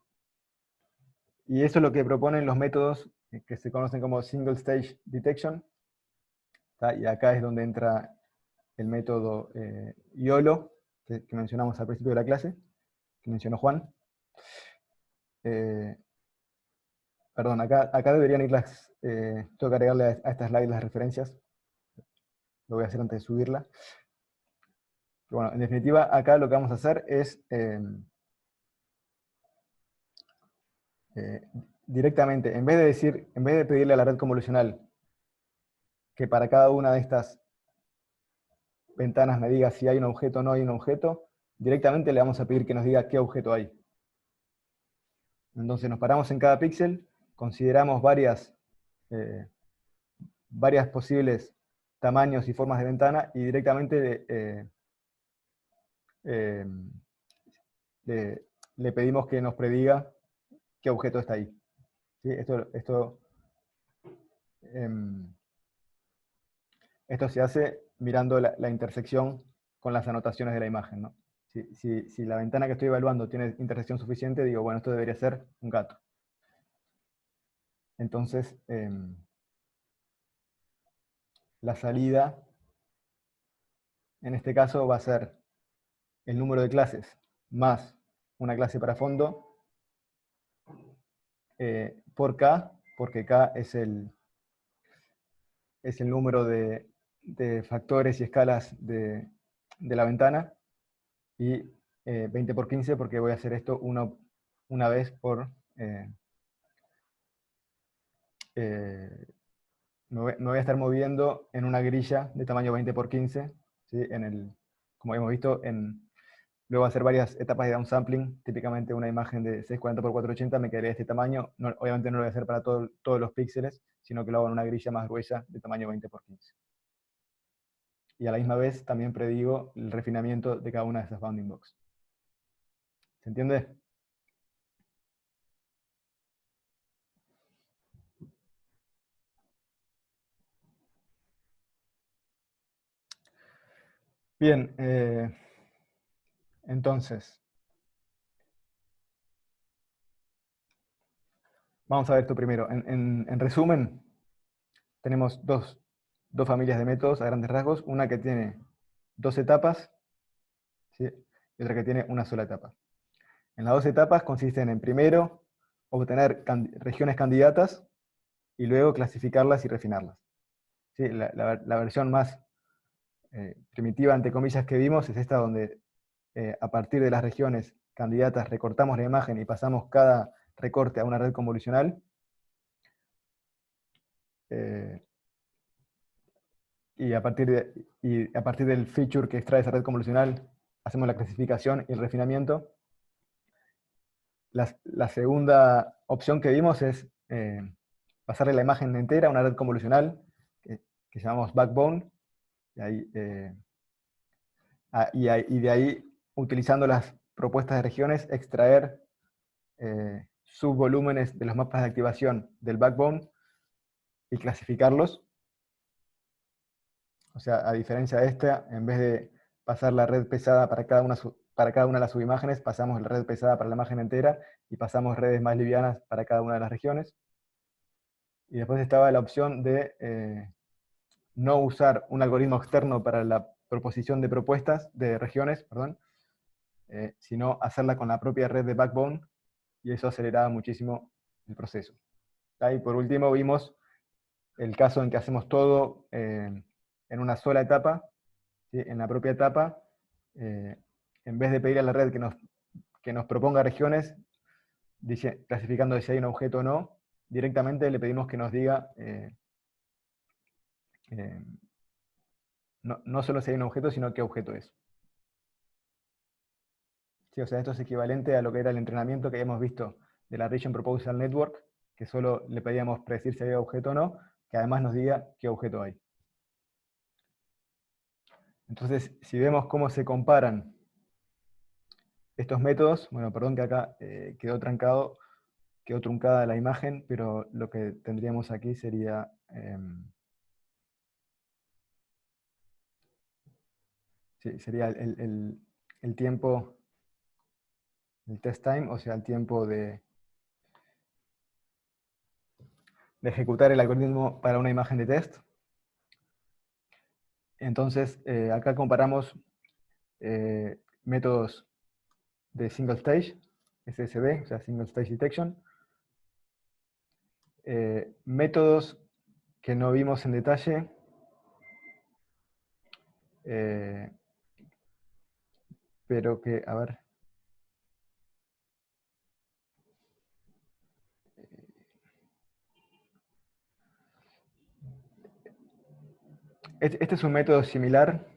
Y eso es lo que proponen los métodos que se conocen como Single Stage Detection. ¿Tá? Y acá es donde entra el método YOLO, que mencionamos al principio de la clase, que mencionó Juan. Perdón, acá deberían ir tengo que agregarle a esta slide las referencias. Lo voy a hacer antes de subirla. Pero bueno, en definitiva, acá lo que vamos a hacer es directamente, en vez de pedirle a la red convolucional que para cada una de estas ventanas me diga si hay un objeto o no hay un objeto, directamente le vamos a pedir que nos diga qué objeto hay. Entonces nos paramos en cada píxel, consideramos varias posibles tamaños y formas de ventana y directamente le pedimos que nos prediga qué objeto está ahí. ¿Sí? Esto se hace mirando la intersección con las anotaciones de la imagen, ¿no? Si la ventana que estoy evaluando tiene intersección suficiente, digo, bueno, esto debería ser un gato. Entonces, la salida, en este caso, va a ser el número de clases más una clase para fondo por K, porque K es el número de factores y escalas de la ventana, y 20 por 15 porque voy a hacer esto una vez por... me voy a estar moviendo en una grilla de tamaño 20 por 15, ¿sí? Como hemos visto, luego hacer varias etapas de downsampling, típicamente una imagen de 640 por 480 me quedaría de este tamaño. Obviamente no lo voy a hacer para todos los píxeles, sino que lo hago en una grilla más gruesa de tamaño 20 por 15. Y a la misma vez también predigo el refinamiento de cada una de esas bounding box. ¿Se entiende? Bien, entonces, vamos a ver esto primero. En resumen, tenemos dos familias de métodos a grandes rasgos, una que tiene 2 etapas, ¿sí? Y otra que tiene una sola etapa. En las 2 etapas consisten en, primero, obtener regiones candidatas y luego clasificarlas y refinarlas. ¿Sí? La versión más primitiva, entre comillas, que vimos es esta, donde a partir de las regiones candidatas recortamos la imagen y pasamos cada recorte a una red convolucional. Y a partir del feature que extrae esa red convolucional, hacemos la clasificación y el refinamiento. La segunda opción que vimos es pasarle la imagen entera a una red convolucional que llamamos backbone, y de ahí, utilizando las propuestas de regiones, extraer subvolúmenes de los mapas de activación del backbone y clasificarlos. O sea, a diferencia de esta, en vez de pasar la red pesada para cada una de las subimágenes, pasamos la red pesada para la imagen entera y pasamos redes más livianas para cada una de las regiones. Y después estaba la opción de no usar un algoritmo externo para la proposición de propuestas, de regiones, perdón, sino hacerla con la propia red de backbone, y eso aceleraba muchísimo el proceso. Y por último vimos el caso en que hacemos todo en una sola etapa, ¿sí? En la propia etapa, en vez de pedir a la red que nos proponga regiones, clasificando si hay un objeto o no, directamente le pedimos que nos diga no solo si hay un objeto, sino qué objeto es. Sí, o sea, esto es equivalente a lo que era el entrenamiento que habíamos visto de la Region Proposal Network, que solo le pedíamos predecir si había objeto o no, que además nos diga qué objeto hay. Entonces, si vemos cómo se comparan estos métodos, bueno, perdón que acá quedó truncada la imagen, pero lo que tendríamos aquí sería sería el tiempo, el test time, o sea, el tiempo de ejecutar el algoritmo para una imagen de test. Entonces, acá comparamos métodos de single stage, SSD, o sea, single stage detection, métodos que no vimos en detalle, pero que, a ver, este es un método similar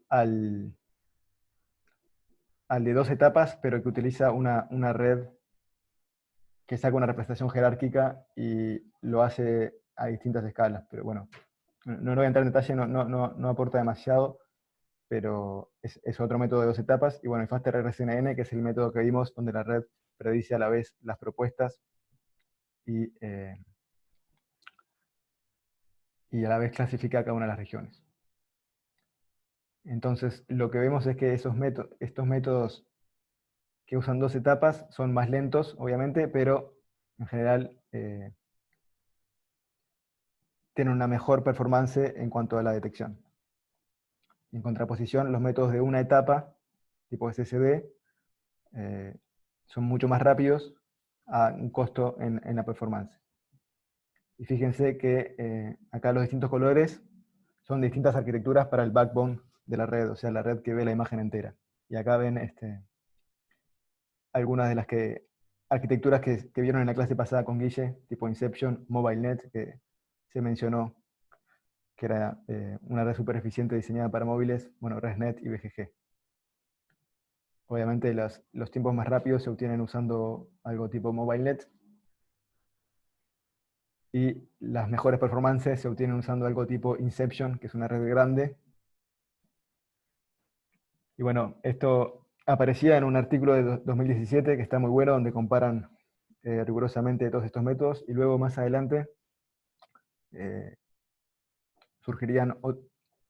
al de 2 etapas, pero que utiliza una red que saca una representación jerárquica y lo hace a distintas escalas. Pero bueno, No voy a entrar en detalle, no aporta demasiado, pero es otro método de 2 etapas. Y bueno, el Faster RSNN, que es el método que vimos donde la red predice a la vez las propuestas y a la vez clasifica cada una de las regiones. Entonces, lo que vemos es que estos métodos que usan 2 etapas son más lentos, obviamente, pero en general tienen una mejor performance en cuanto a la detección. En contraposición, los métodos de una etapa, tipo SSD, son mucho más rápidos a un costo en la performance. Y fíjense que acá los distintos colores son distintas arquitecturas para el backbone de la red, o sea, la red que ve la imagen entera. Y acá ven algunas de las arquitecturas que vieron en la clase pasada con Guille, tipo Inception, MobileNet, que se mencionó que era una red súper eficiente diseñada para móviles, bueno, ResNet y BGG. Obviamente los tiempos más rápidos se obtienen usando algo tipo MobileNet, y las mejores performances se obtienen usando algo tipo Inception, que es una red grande. Y bueno, esto aparecía en un artículo de 2017 que está muy bueno, donde comparan rigurosamente todos estos métodos, y luego más adelante surgirían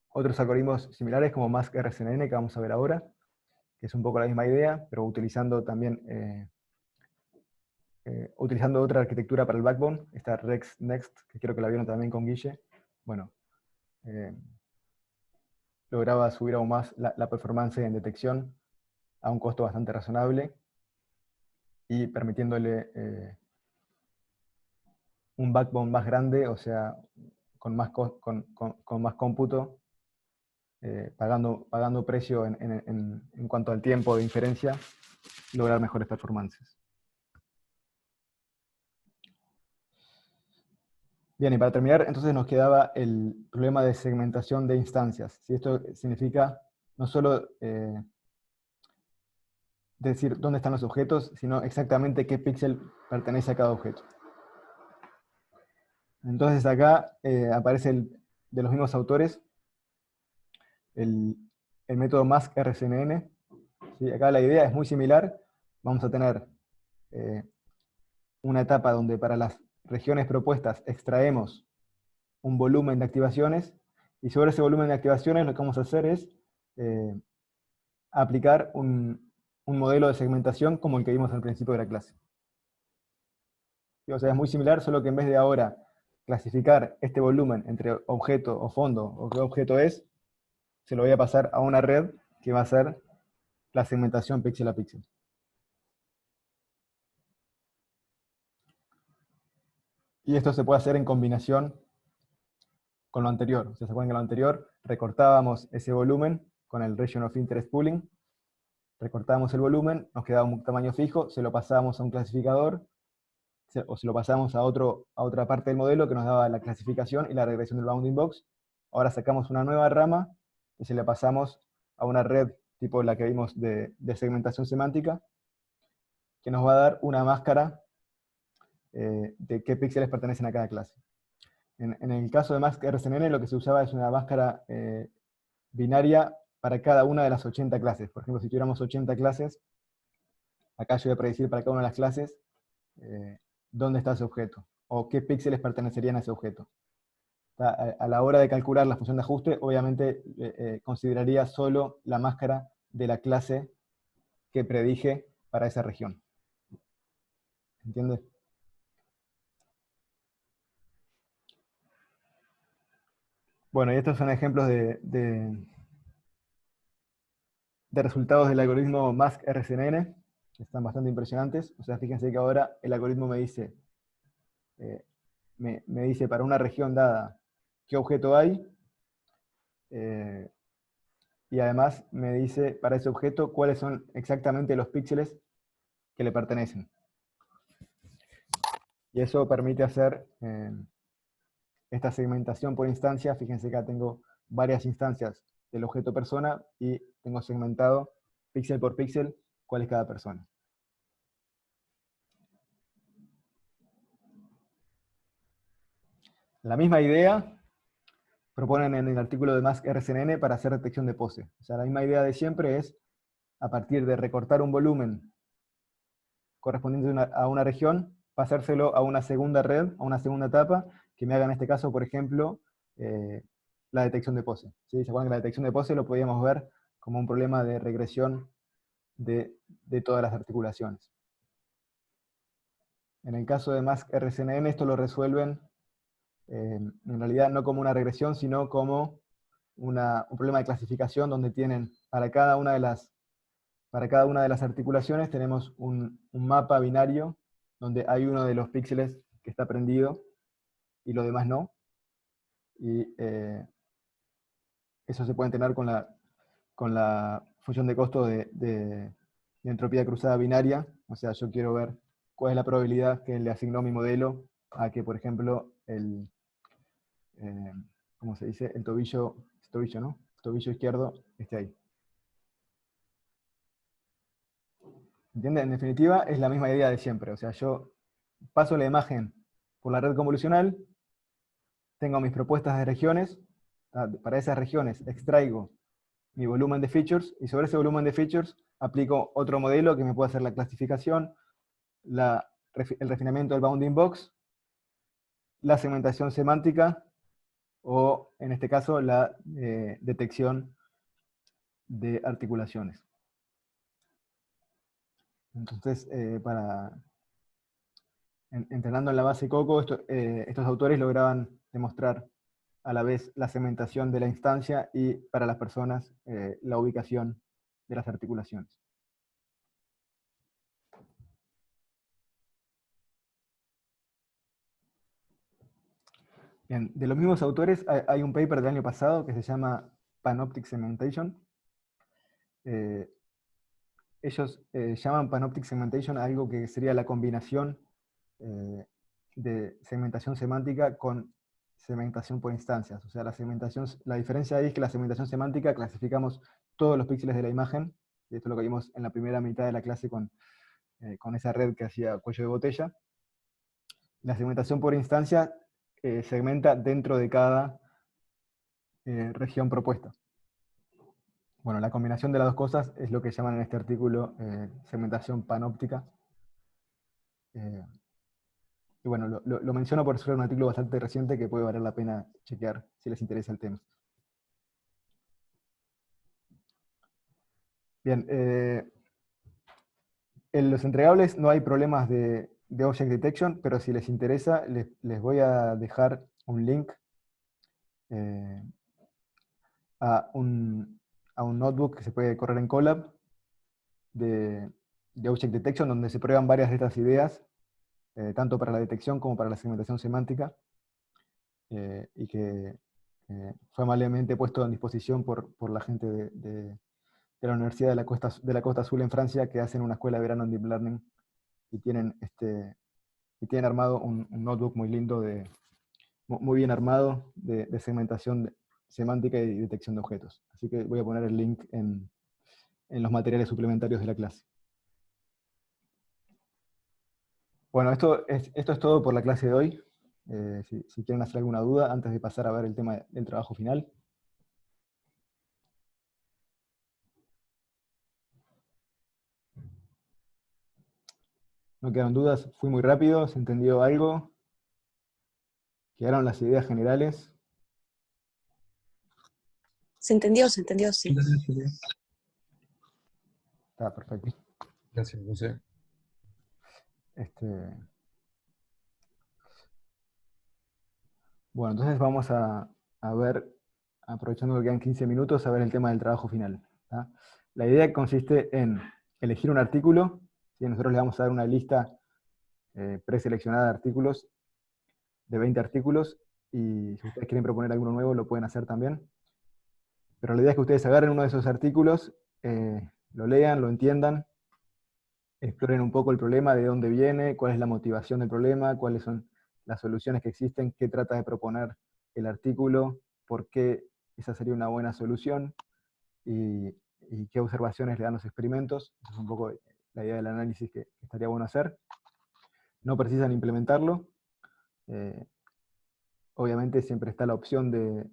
otros algoritmos similares como Mask RSNN, que vamos a ver ahora, que es un poco la misma idea, pero utilizando también utilizando otra arquitectura para el backbone, esta RexNext, que creo que la vieron también con Guille. Bueno, lograba subir aún más la performance en detección a un costo bastante razonable y permitiéndole un backbone más grande, o sea, con más cómputo, pagando precio en cuanto al tiempo de inferencia, lograr mejores performances. Bien, y para terminar, entonces nos quedaba el problema de segmentación de instancias. Si esto significa no solo decir dónde están los objetos, sino exactamente qué píxel pertenece a cada objeto. Entonces acá aparece de los mismos autores el método Mask RSNN. ¿Sí? Acá la idea es muy similar. Vamos a tener una etapa donde para las regiones propuestas extraemos un volumen de activaciones, y sobre ese volumen de activaciones lo que vamos a hacer es aplicar un modelo de segmentación como el que vimos al principio de la clase. O sea, es muy similar, solo que en vez de ahora clasificar este volumen entre objeto o fondo, o qué objeto es, se lo voy a pasar a una red que va a hacer la segmentación píxel a píxel. Y esto se puede hacer en combinación con lo anterior. O sea, se acuerdan que en lo anterior recortábamos ese volumen con el Region of Interest Pooling, recortábamos el volumen, nos quedaba un tamaño fijo, se lo pasábamos a un clasificador, o se lo pasábamos a otra parte del modelo que nos daba la clasificación y la regresión del bounding box. Ahora sacamos una nueva rama y se la pasamos a una red tipo la que vimos de segmentación semántica, que nos va a dar una máscara de qué píxeles pertenecen a cada clase. En el caso de Mask RSNN, lo que se usaba es una máscara binaria para cada una de las 80 clases. Por ejemplo, si tuviéramos 80 clases, acá yo voy a predecir para cada una de las clases dónde está ese objeto, o qué píxeles pertenecerían a ese objeto. A la hora de calcular la función de ajuste, obviamente consideraría solo la máscara de la clase que predije para esa región. ¿Entiendes? Bueno, y estos son ejemplos de resultados del algoritmo Mask RSNN, que están bastante impresionantes. O sea, fíjense que ahora el algoritmo me dice para una región dada qué objeto hay, y además me dice para ese objeto cuáles son exactamente los píxeles que le pertenecen. Y eso permite hacer esta segmentación por instancia. Fíjense que acá tengo varias instancias del objeto persona y tengo segmentado píxel por píxel cuál es cada persona. La misma idea proponen en el artículo de Mask RCNN para hacer detección de pose. O sea, la misma idea de siempre es, a partir de recortar un volumen correspondiente a una región, pasárselo a una segunda red, a una segunda etapa, que me haga en este caso, por ejemplo, la detección de pose. ¿Sí? ¿Se acuerdan que la detección de pose lo podíamos ver como un problema de regresión de todas las articulaciones? En el caso de Mask RCNN, esto lo resuelven en realidad no como una regresión, sino como un problema de clasificación donde tienen para cada una de las articulaciones tenemos un mapa binario donde hay uno de los píxeles que está prendido y los demás no. Y eso se puede entrenar con la función de costo de entropía cruzada binaria. O sea, yo quiero ver cuál es la probabilidad que le asignó mi modelo a que, por ejemplo, ¿cómo se dice? El tobillo, ¿no? El tobillo izquierdo esté ahí. ¿Entienden? En definitiva, es la misma idea de siempre. O sea, yo paso la imagen por la red convolucional, tengo mis propuestas de regiones, para esas regiones extraigo mi volumen de features, y sobre ese volumen de features aplico otro modelo que me puede hacer la clasificación, el refinamiento del bounding box, la segmentación semántica, o en este caso la detección de articulaciones. Entonces, entrenando en la base Coco, estos autores lograban demostrar a la vez la segmentación de la instancia y para las personas la ubicación de las articulaciones. Bien, de los mismos autores hay un paper del año pasado que se llama Panoptic Segmentation. Ellos llaman Panoptic Segmentation a algo que sería la combinación de segmentación semántica con segmentación por instancias. O sea, la diferencia ahí es que la segmentación semántica clasificamos todos los píxeles de la imagen, y esto es lo que vimos en la primera mitad de la clase con esa red que hacía cuello de botella. La segmentación por instancia segmenta dentro de cada región propuesta. Bueno, la combinación de las dos cosas es lo que llaman en este artículo segmentación panóptica. Y bueno, lo menciono por ser un artículo bastante reciente que puede valer la pena chequear si les interesa el tema. Bien, en los entregables no hay problemas de Object Detection, pero si les interesa, les voy a dejar un link a un notebook que se puede correr en Colab de Object Detection, donde se prueban varias de estas ideas, tanto para la detección como para la segmentación semántica, y que fue amablemente puesto en disposición por la gente de la Universidad de la Costa Azul en Francia, que hacen una escuela de verano en Deep Learning, y tienen armado un notebook muy lindo, muy bien armado, de segmentación semántica y detección de objetos. Así que voy a poner el link en los materiales suplementarios de la clase. Bueno, esto es todo por la clase de hoy. Si quieren hacer alguna duda antes de pasar a ver el tema del trabajo final. ¿No quedaron dudas? ¿Fui muy rápido? ¿Se entendió algo? ¿Quedaron las ideas generales? Se entendió, sí. Está perfecto. Gracias, José. Bueno, entonces vamos a ver, aprovechando que quedan 15 minutos, a ver el tema del trabajo final. ¿Tá? La idea consiste en elegir un artículo, ¿sí? Nosotros le vamos a dar una lista preseleccionada de artículos, de 20 artículos, y si ustedes quieren proponer alguno nuevo, lo pueden hacer también. Pero la idea es que ustedes agarren uno de esos artículos, lo lean, lo entiendan, exploren un poco el problema, de dónde viene, cuál es la motivación del problema, cuáles son las soluciones que existen, qué trata de proponer el artículo, por qué esa sería una buena solución, y qué observaciones le dan los experimentos. Esa es un poco la idea del análisis que estaría bueno hacer. No precisan implementarlo. Obviamente siempre está la opción de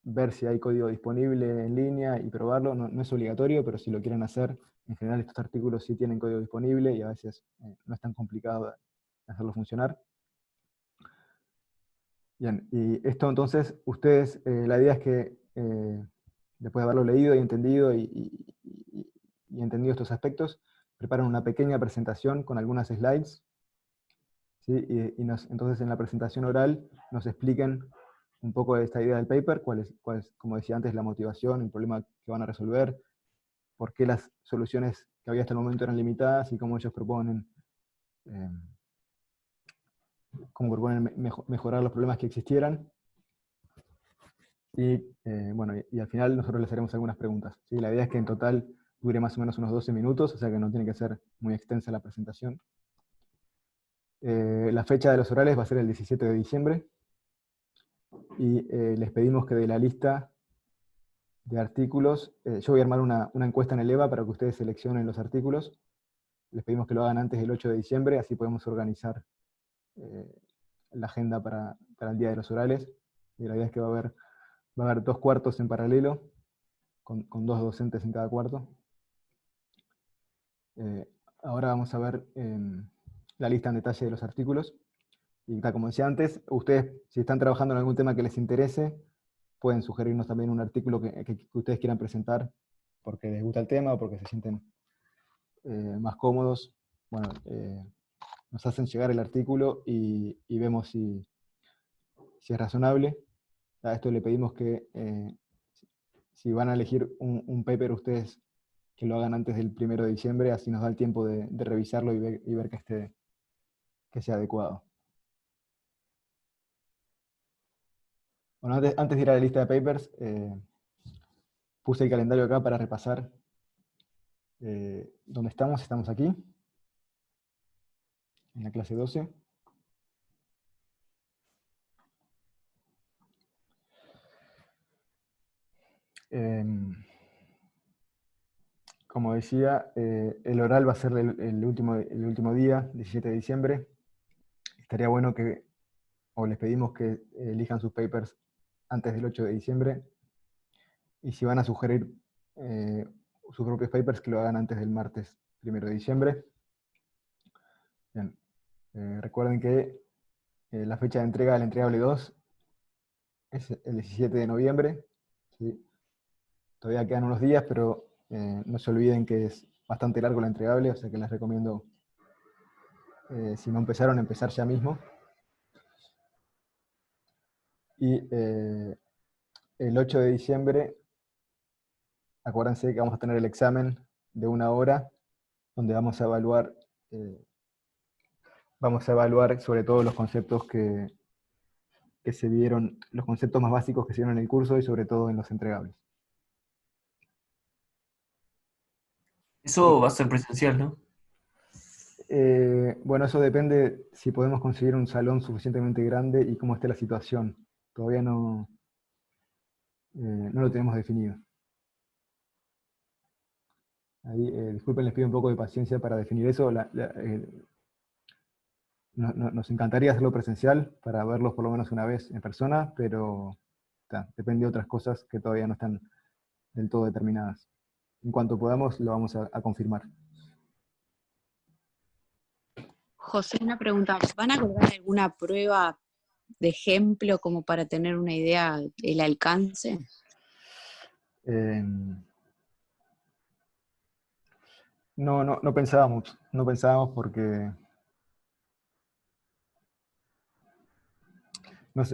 ver si hay código disponible en línea y probarlo. No es obligatorio, pero si lo quieren hacer, en general estos artículos sí tienen código disponible y a veces no es tan complicado hacerlo funcionar. Bien, y esto entonces, ustedes, la idea es que después de haberlo leído y entendido y entendido estos aspectos, preparen una pequeña presentación con algunas slides, ¿sí? Entonces en la presentación oral nos expliquen un poco de esta idea del paper, cuál es, como decía antes, la motivación, el problema que van a resolver, por qué las soluciones que había hasta el momento eran limitadas y cómo ellos proponen, eh, mejorar los problemas que existieran. Y bueno, y al final nosotros les haremos algunas preguntas, ¿sí? La idea es que en total dure más o menos unos 12 minutos, o sea que no tiene que ser muy extensa la presentación. La fecha de los orales va a ser el 17 de diciembre, y les pedimos que de la lista de artículos, yo voy a armar una encuesta en el EVA para que ustedes seleccionen los artículos. Les pedimos que lo hagan antes del 8 de diciembre, así podemos organizar la agenda para el día de los orales. Y la idea es que va a haber 2 cuartos en paralelo, con 2 docentes en cada cuarto. Ahora vamos a ver la lista en detalle de los artículos. Y tal como decía antes, ustedes, si están trabajando en algún tema que les interese, pueden sugerirnos también un artículo que ustedes quieran presentar porque les gusta el tema o porque se sienten más cómodos. Bueno, nos hacen llegar el artículo y vemos si es razonable. A esto le pedimos que si van a elegir un paper ustedes, que lo hagan antes del 1 de diciembre, así nos da el tiempo de revisarlo y ver que sea adecuado. Bueno, antes de ir a la lista de papers, puse el calendario acá para repasar dónde estamos. Estamos aquí, en la clase 12. Como decía, el oral va a ser el último día, 17 de diciembre. Estaría bueno o les pedimos que elijan sus papers antes del 8 de diciembre. Y si van a sugerir sus propios papers, que lo hagan antes del martes 1 de diciembre. Bien. Recuerden que la fecha de entrega del entregable 2 es el 17 de noviembre. ¿Sí? Todavía quedan unos días, pero no se olviden que es bastante largo el entregable, o sea que les recomiendo, si no empezaron, empezar ya mismo. Y el 8 de diciembre, acuérdense que vamos a tener el examen de 1 hora, donde vamos a evaluar sobre todo los conceptos que se vieron, los conceptos más básicos que se vieron en el curso y sobre todo en los entregables. Eso va a ser presencial, ¿no? Bueno, eso depende si podemos conseguir un salón suficientemente grande y cómo esté la situación. Todavía no lo tenemos definido. Ahí, disculpen, les pido un poco de paciencia para definir eso. Nos encantaría hacerlo presencial para verlos por lo menos una vez en persona, pero depende de otras cosas que todavía no están del todo determinadas. En cuanto podamos, lo vamos a confirmar. José, una pregunta. ¿Van a colgar alguna prueba de ejemplo como para tener una idea del alcance? No pensábamos porque,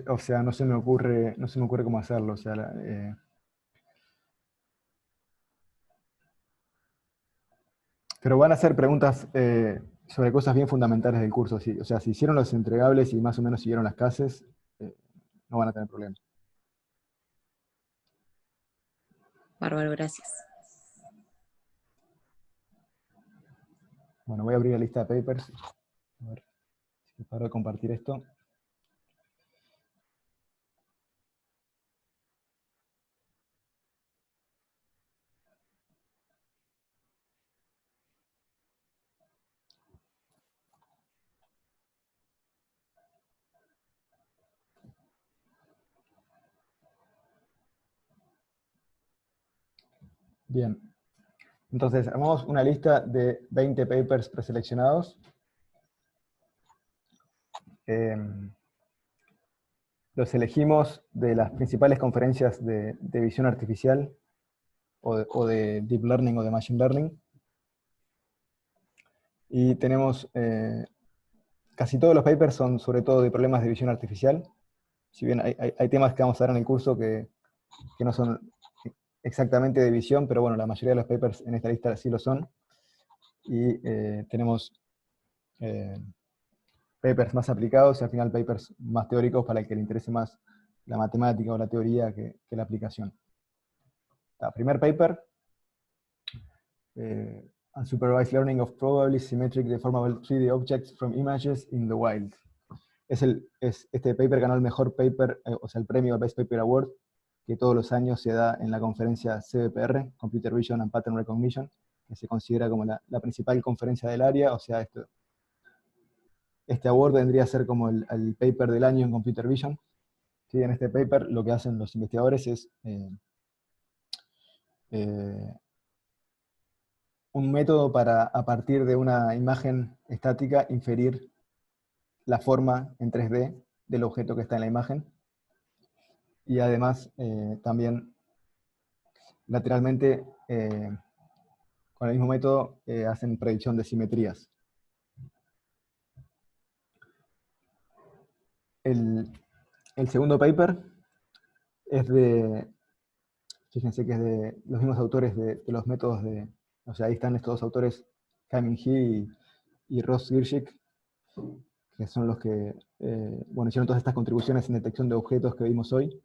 o sea, no se me ocurre cómo hacerlo. O sea, pero van a hacer preguntas sobre cosas bien fundamentales del curso. Sí. O sea, si hicieron los entregables y más o menos siguieron las clases, no van a tener problemas. Bárbaro, gracias. Bueno, voy a abrir la lista de papers. A ver si paro de compartir esto. Bien. Entonces, armamos una lista de 20 papers preseleccionados. Los elegimos de las principales conferencias de visión artificial o de Deep Learning o de Machine Learning. Y tenemos, casi todos los papers son sobre todo de problemas de visión artificial. Si bien hay temas que vamos a dar en el curso que no son exactamente de visión, pero bueno, la mayoría de los papers en esta lista sí lo son. Y tenemos papers más aplicados y al final papers más teóricos para el que le interese más la matemática o la teoría que la aplicación. Primer paper, Unsupervised Learning of Probably Symmetric Deformable 3D Objects from Images in the Wild. Este paper ganó el mejor paper, o sea, el premio Best Paper Award, que todos los años se da en la conferencia CVPR, Computer Vision and Pattern Recognition, que se considera como la principal conferencia del área. O sea, este award vendría a ser como el paper del año en Computer Vision. ¿Sí? En este paper lo que hacen los investigadores es un método para, a partir de una imagen estática, inferir la forma en 3D del objeto que está en la imagen. Y además, también, lateralmente, con el mismo método, hacen predicción de simetrías. El segundo paper es fíjense que es de los mismos autores de los métodos o sea, ahí están estos dos autores, Kai-Ming He y Ross Girshick, que son los que hicieron todas estas contribuciones en detección de objetos que vimos hoy.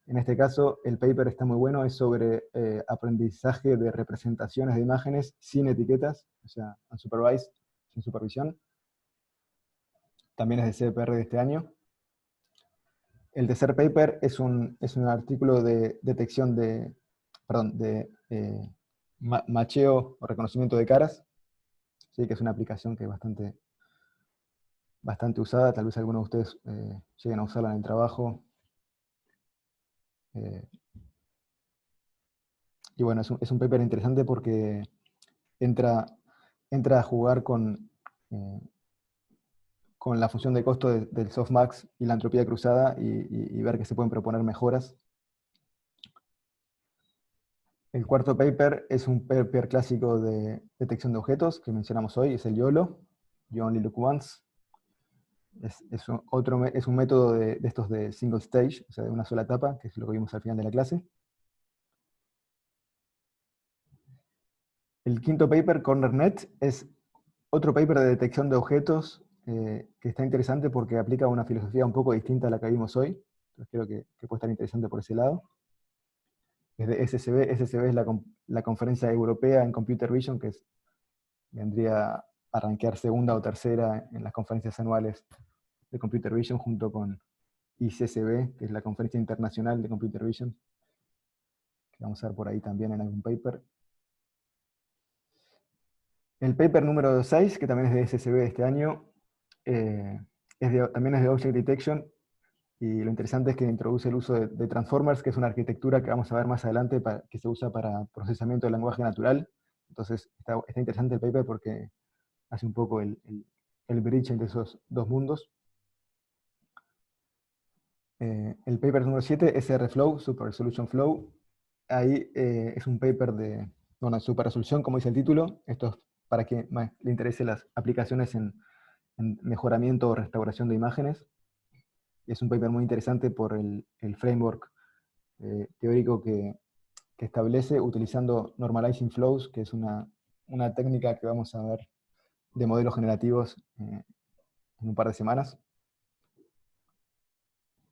En este caso, el paper está muy bueno, es sobre aprendizaje de representaciones de imágenes sin etiquetas, o sea, unsupervised, sin supervisión. También es de CVPR de este año. El tercer paper es un artículo de detección de macheo o reconocimiento de caras, ¿sí? Que es una aplicación que es bastante usada, tal vez algunos de ustedes lleguen a usarla en el trabajo. Y bueno, es un paper interesante porque entra a jugar con la función de costo del softmax y la entropía cruzada y ver que se pueden proponer mejoras. El cuarto paper es un paper clásico de detección de objetos que mencionamos hoy, es el YOLO, You Only Look Once. Es un método de estos de single stage, o sea, de una sola etapa, que es lo que vimos al final de la clase. El quinto paper, CornerNet, es otro paper de detección de objetos que está interesante porque aplica una filosofía un poco distinta a la que vimos hoy. Entonces creo que puede estar interesante por ese lado. Es de SSB. SSB es la conferencia europea en Computer Vision, que vendría a rankear segunda o tercera en las conferencias anuales de Computer Vision, junto con ICCB, que es la conferencia internacional de Computer Vision, que vamos a ver por ahí también en algún paper. El paper número 6, que también es de SSB de este año, también es de Object Detection, y lo interesante es que introduce el uso de Transformers, que es una arquitectura que vamos a ver más adelante, que se usa para procesamiento del lenguaje natural. Entonces está interesante el paper porque hace un poco el bridge entre esos dos mundos. El paper número 7, SRFlow, Super Resolution Flow. Ahí es un paper de super resolución, como dice el título. Esto es para que le interese las aplicaciones en mejoramiento o restauración de imágenes. Y es un paper muy interesante por el framework teórico que establece utilizando Normalizing Flows, que es una técnica que vamos a ver de modelos generativos en un par de semanas.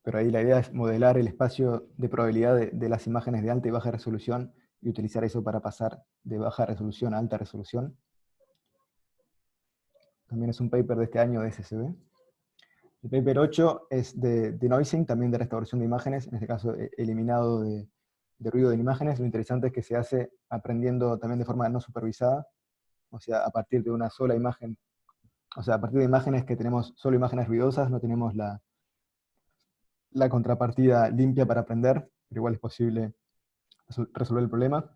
Pero ahí la idea es modelar el espacio de probabilidad de las imágenes de alta y baja resolución y utilizar eso para pasar de baja resolución a alta resolución. También es un paper de este año de SSB. El paper 8 es de denoising, también de restauración de imágenes, en este caso eliminado de ruido de imágenes. Lo interesante es que se hace aprendiendo también de forma no supervisada, o sea, a partir de una sola imagen. O sea, a partir de imágenes que tenemos solo imágenes ruidosas, no tenemos la contrapartida limpia para aprender, pero igual es posible resolver el problema.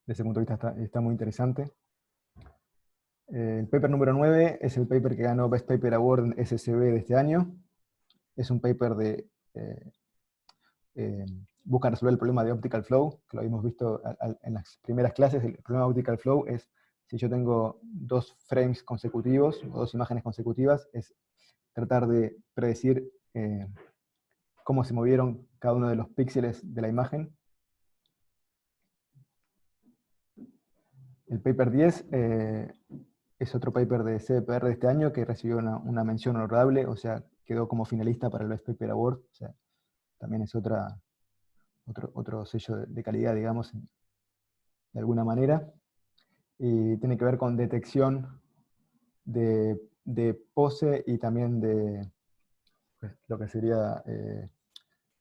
ese punto de vista está muy interesante. El paper número 9 es el paper que ganó Best Paper Award en SSB de este año. Es un paper de busca resolver el problema de optical flow, que lo habíamos visto en las primeras clases. El problema de optical flow es si yo tengo dos frames consecutivos o dos imágenes consecutivas, es tratar de predecir cómo se movieron cada uno de los píxeles de la imagen. El paper 10 es otro paper de CPR de este año que recibió una mención honorable, o sea, quedó como finalista para el Best Paper Award. O sea, también es otro sello de calidad, digamos, de alguna manera. Y tiene que ver con detección de pose y también de pues, lo que sería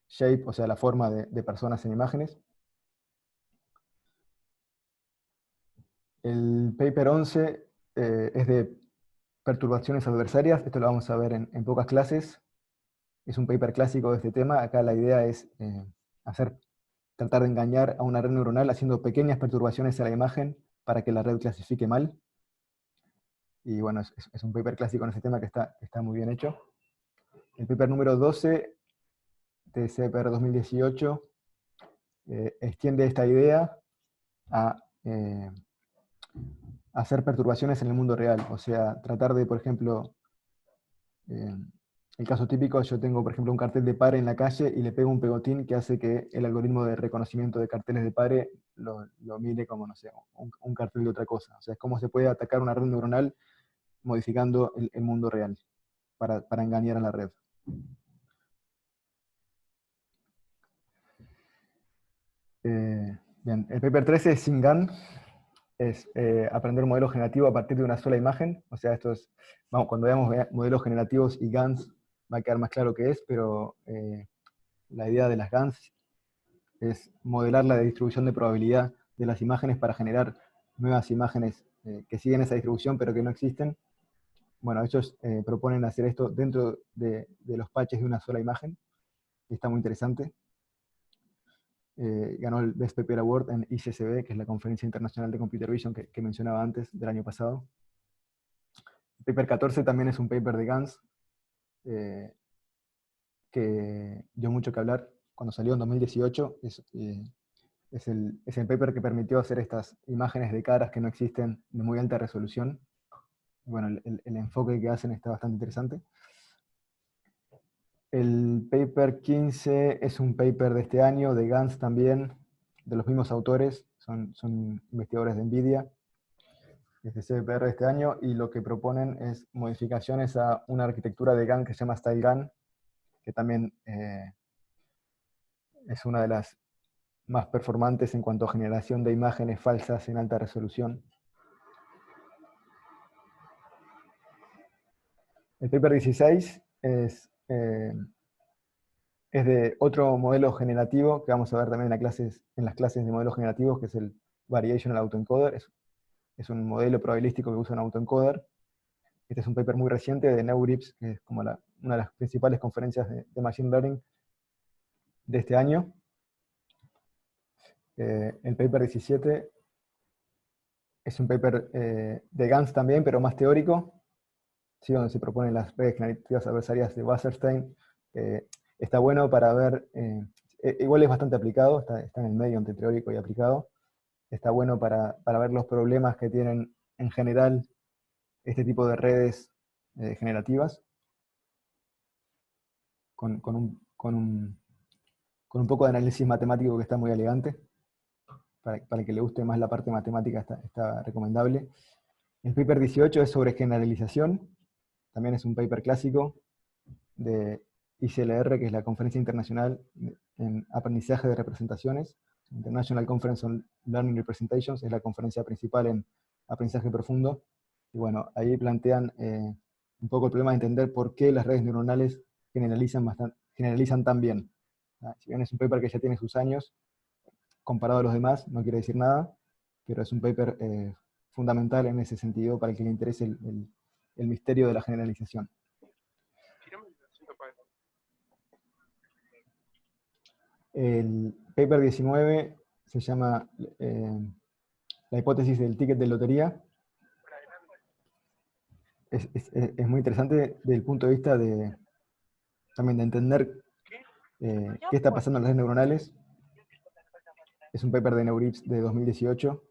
shape, o sea, la forma de personas en imágenes. El paper 11 es de perturbaciones adversarias. Esto lo vamos a ver en pocas clases. Es un paper clásico de este tema. Acá la idea es tratar de engañar a una red neuronal haciendo pequeñas perturbaciones a la imagen para que la red clasifique mal. Y bueno, es un paper clásico en ese tema que está muy bien hecho. El paper número 12 de CPR 2018 extiende esta idea a hacer perturbaciones en el mundo real. O sea, tratar de, por ejemplo, el caso típico, yo tengo, por ejemplo, un cartel de pare en la calle y le pego un pegotín que hace que el algoritmo de reconocimiento de carteles de pare lo mire como, no sé, un cartel de otra cosa. O sea, es cómo se puede atacar una red neuronal modificando el mundo real para engañar a la red. Bien, el paper 13 es SynGAN, es aprender un modelo generativo a partir de una sola imagen. O sea, cuando veamos modelos generativos y GANs va a quedar más claro qué es, pero la idea de las GANs es modelar la distribución de probabilidad de las imágenes para generar nuevas imágenes que siguen esa distribución pero que no existen. Bueno, ellos proponen hacer esto dentro de los patches de una sola imagen, y está muy interesante. Ganó el Best Paper Award en ICCB, que es la Conferencia Internacional de Computer Vision que mencionaba antes, del año pasado. El paper 14 también es un paper de GANs, que dio mucho que hablar cuando salió en 2018. Es el paper que permitió hacer estas imágenes de caras que no existen de muy alta resolución. Bueno, el enfoque que hacen está bastante interesante. El paper 15 es un paper de este año, de GANs también, de los mismos autores, son investigadores de NVIDIA, desde CPR de este año, y lo que proponen es modificaciones a una arquitectura de GAN que se llama StyleGAN, que también es una de las más performantes en cuanto a generación de imágenes falsas en alta resolución. El paper 16 es de otro modelo generativo que vamos a ver también en las clases de modelos generativos, que es el Variational Autoencoder. Es un modelo probabilístico que usa un autoencoder. Este es un paper muy reciente de NeurIPS, que es como una de las principales conferencias de Machine Learning de este año. El paper 17 es un paper de GANs también, pero más teórico, ¿sí? Donde se proponen las redes generativas adversarias de Wasserstein. Está bueno para ver, igual es bastante aplicado, está en el medio entre teórico y aplicado. Está bueno para ver los problemas que tienen en general este tipo de redes generativas, con un poco de análisis matemático que está muy elegante. Para el que le guste más la parte matemática está recomendable. El paper 18 es sobre generalización, también es un paper clásico de ICLR, que es la Conferencia Internacional en Aprendizaje de Representaciones. International Conference on Learning Representations es la conferencia principal en aprendizaje profundo. Y bueno, ahí plantean un poco el problema de entender por qué las redes neuronales generalizan tan bien. Si bien es un paper que ya tiene sus años, comparado a los demás, no quiere decir nada, pero es un paper fundamental en ese sentido para el que le interese el misterio de la generalización. El paper 19 se llama la hipótesis del ticket de lotería es muy interesante desde el punto de vista también de entender qué está pasando en las redes neuronales. Es un paper de Neurips de 2018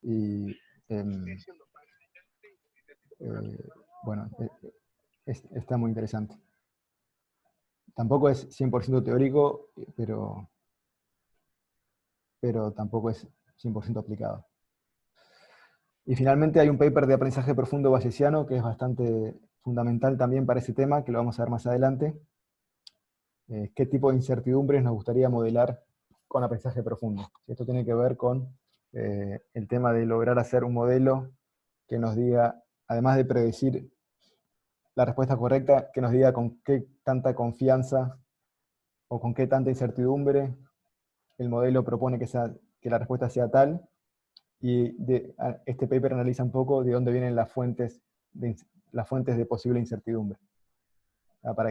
y bueno, está muy interesante. Tampoco es 100% teórico, pero tampoco es 100% aplicado. Y finalmente hay un paper de aprendizaje profundo bayesiano que es bastante fundamental también para ese tema, que lo vamos a ver más adelante. ¿Qué tipo de incertidumbres nos gustaría modelar con aprendizaje profundo? Esto tiene que ver con el tema de lograr hacer un modelo que nos diga, además de predecir la respuesta correcta, que nos diga con qué tanta confianza o con qué tanta incertidumbre el modelo propone que la respuesta sea tal, y este paper analiza un poco de dónde vienen las fuentes de posible incertidumbre. Para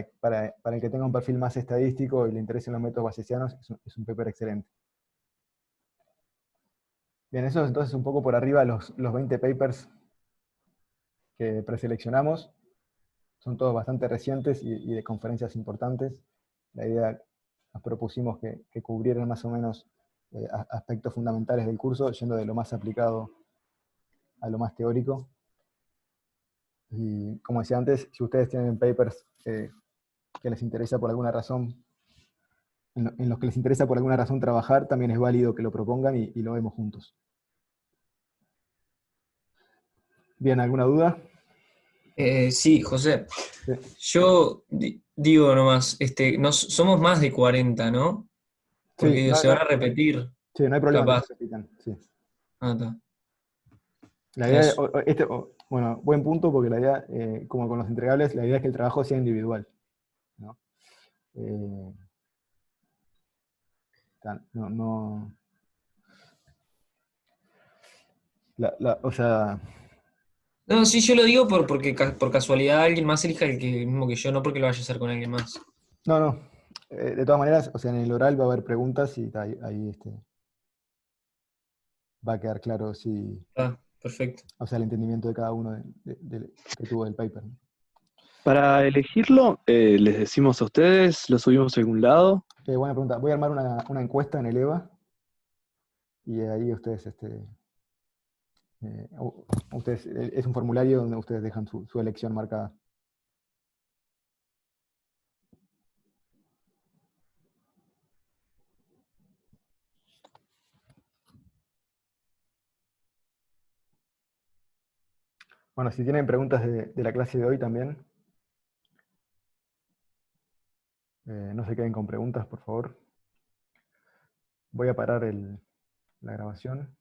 el que tenga un perfil más estadístico y le interesen los métodos bayesianos, es un paper excelente. Bien, eso es entonces un poco por arriba los 20 papers que preseleccionamos. Son todos bastante recientes y de conferencias importantes. La idea, nos propusimos que cubrieran más o menos aspectos fundamentales del curso, yendo de lo más aplicado a lo más teórico. Y como decía antes, si ustedes tienen papers que les interesa por alguna razón, en los que les interesa por alguna razón trabajar, también es válido que lo propongan y lo vemos juntos. Bien, ¿alguna duda? Sí, José. Sí. Yo digo nomás, somos más de 40, ¿no? Porque Sí, se van a repetir, sí, no hay problema que capaz. se repitan. Sí. Ah, está. La idea, Eso. bueno, buen punto, porque la idea, como con los entregables, la idea es que el trabajo sea individual, ¿no? O sea, No, sí, yo lo digo porque por casualidad alguien más elija el mismo que yo, no porque lo vaya a hacer con alguien más. no. De todas maneras, o sea, en el oral va a haber preguntas y ahí va a quedar claro si, Ah, perfecto. o sea, el entendimiento de cada uno que tuvo del paper, ¿no? Para elegirlo, les decimos a ustedes, lo subimos a algún lado. Buena pregunta. Voy a armar una encuesta en el EVA y ahí ustedes, es un formulario donde ustedes dejan su elección marcada. Bueno, si tienen preguntas de la clase de hoy también, no se queden con preguntas, por favor. Voy a parar la grabación.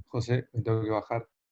José, me tengo que bajar.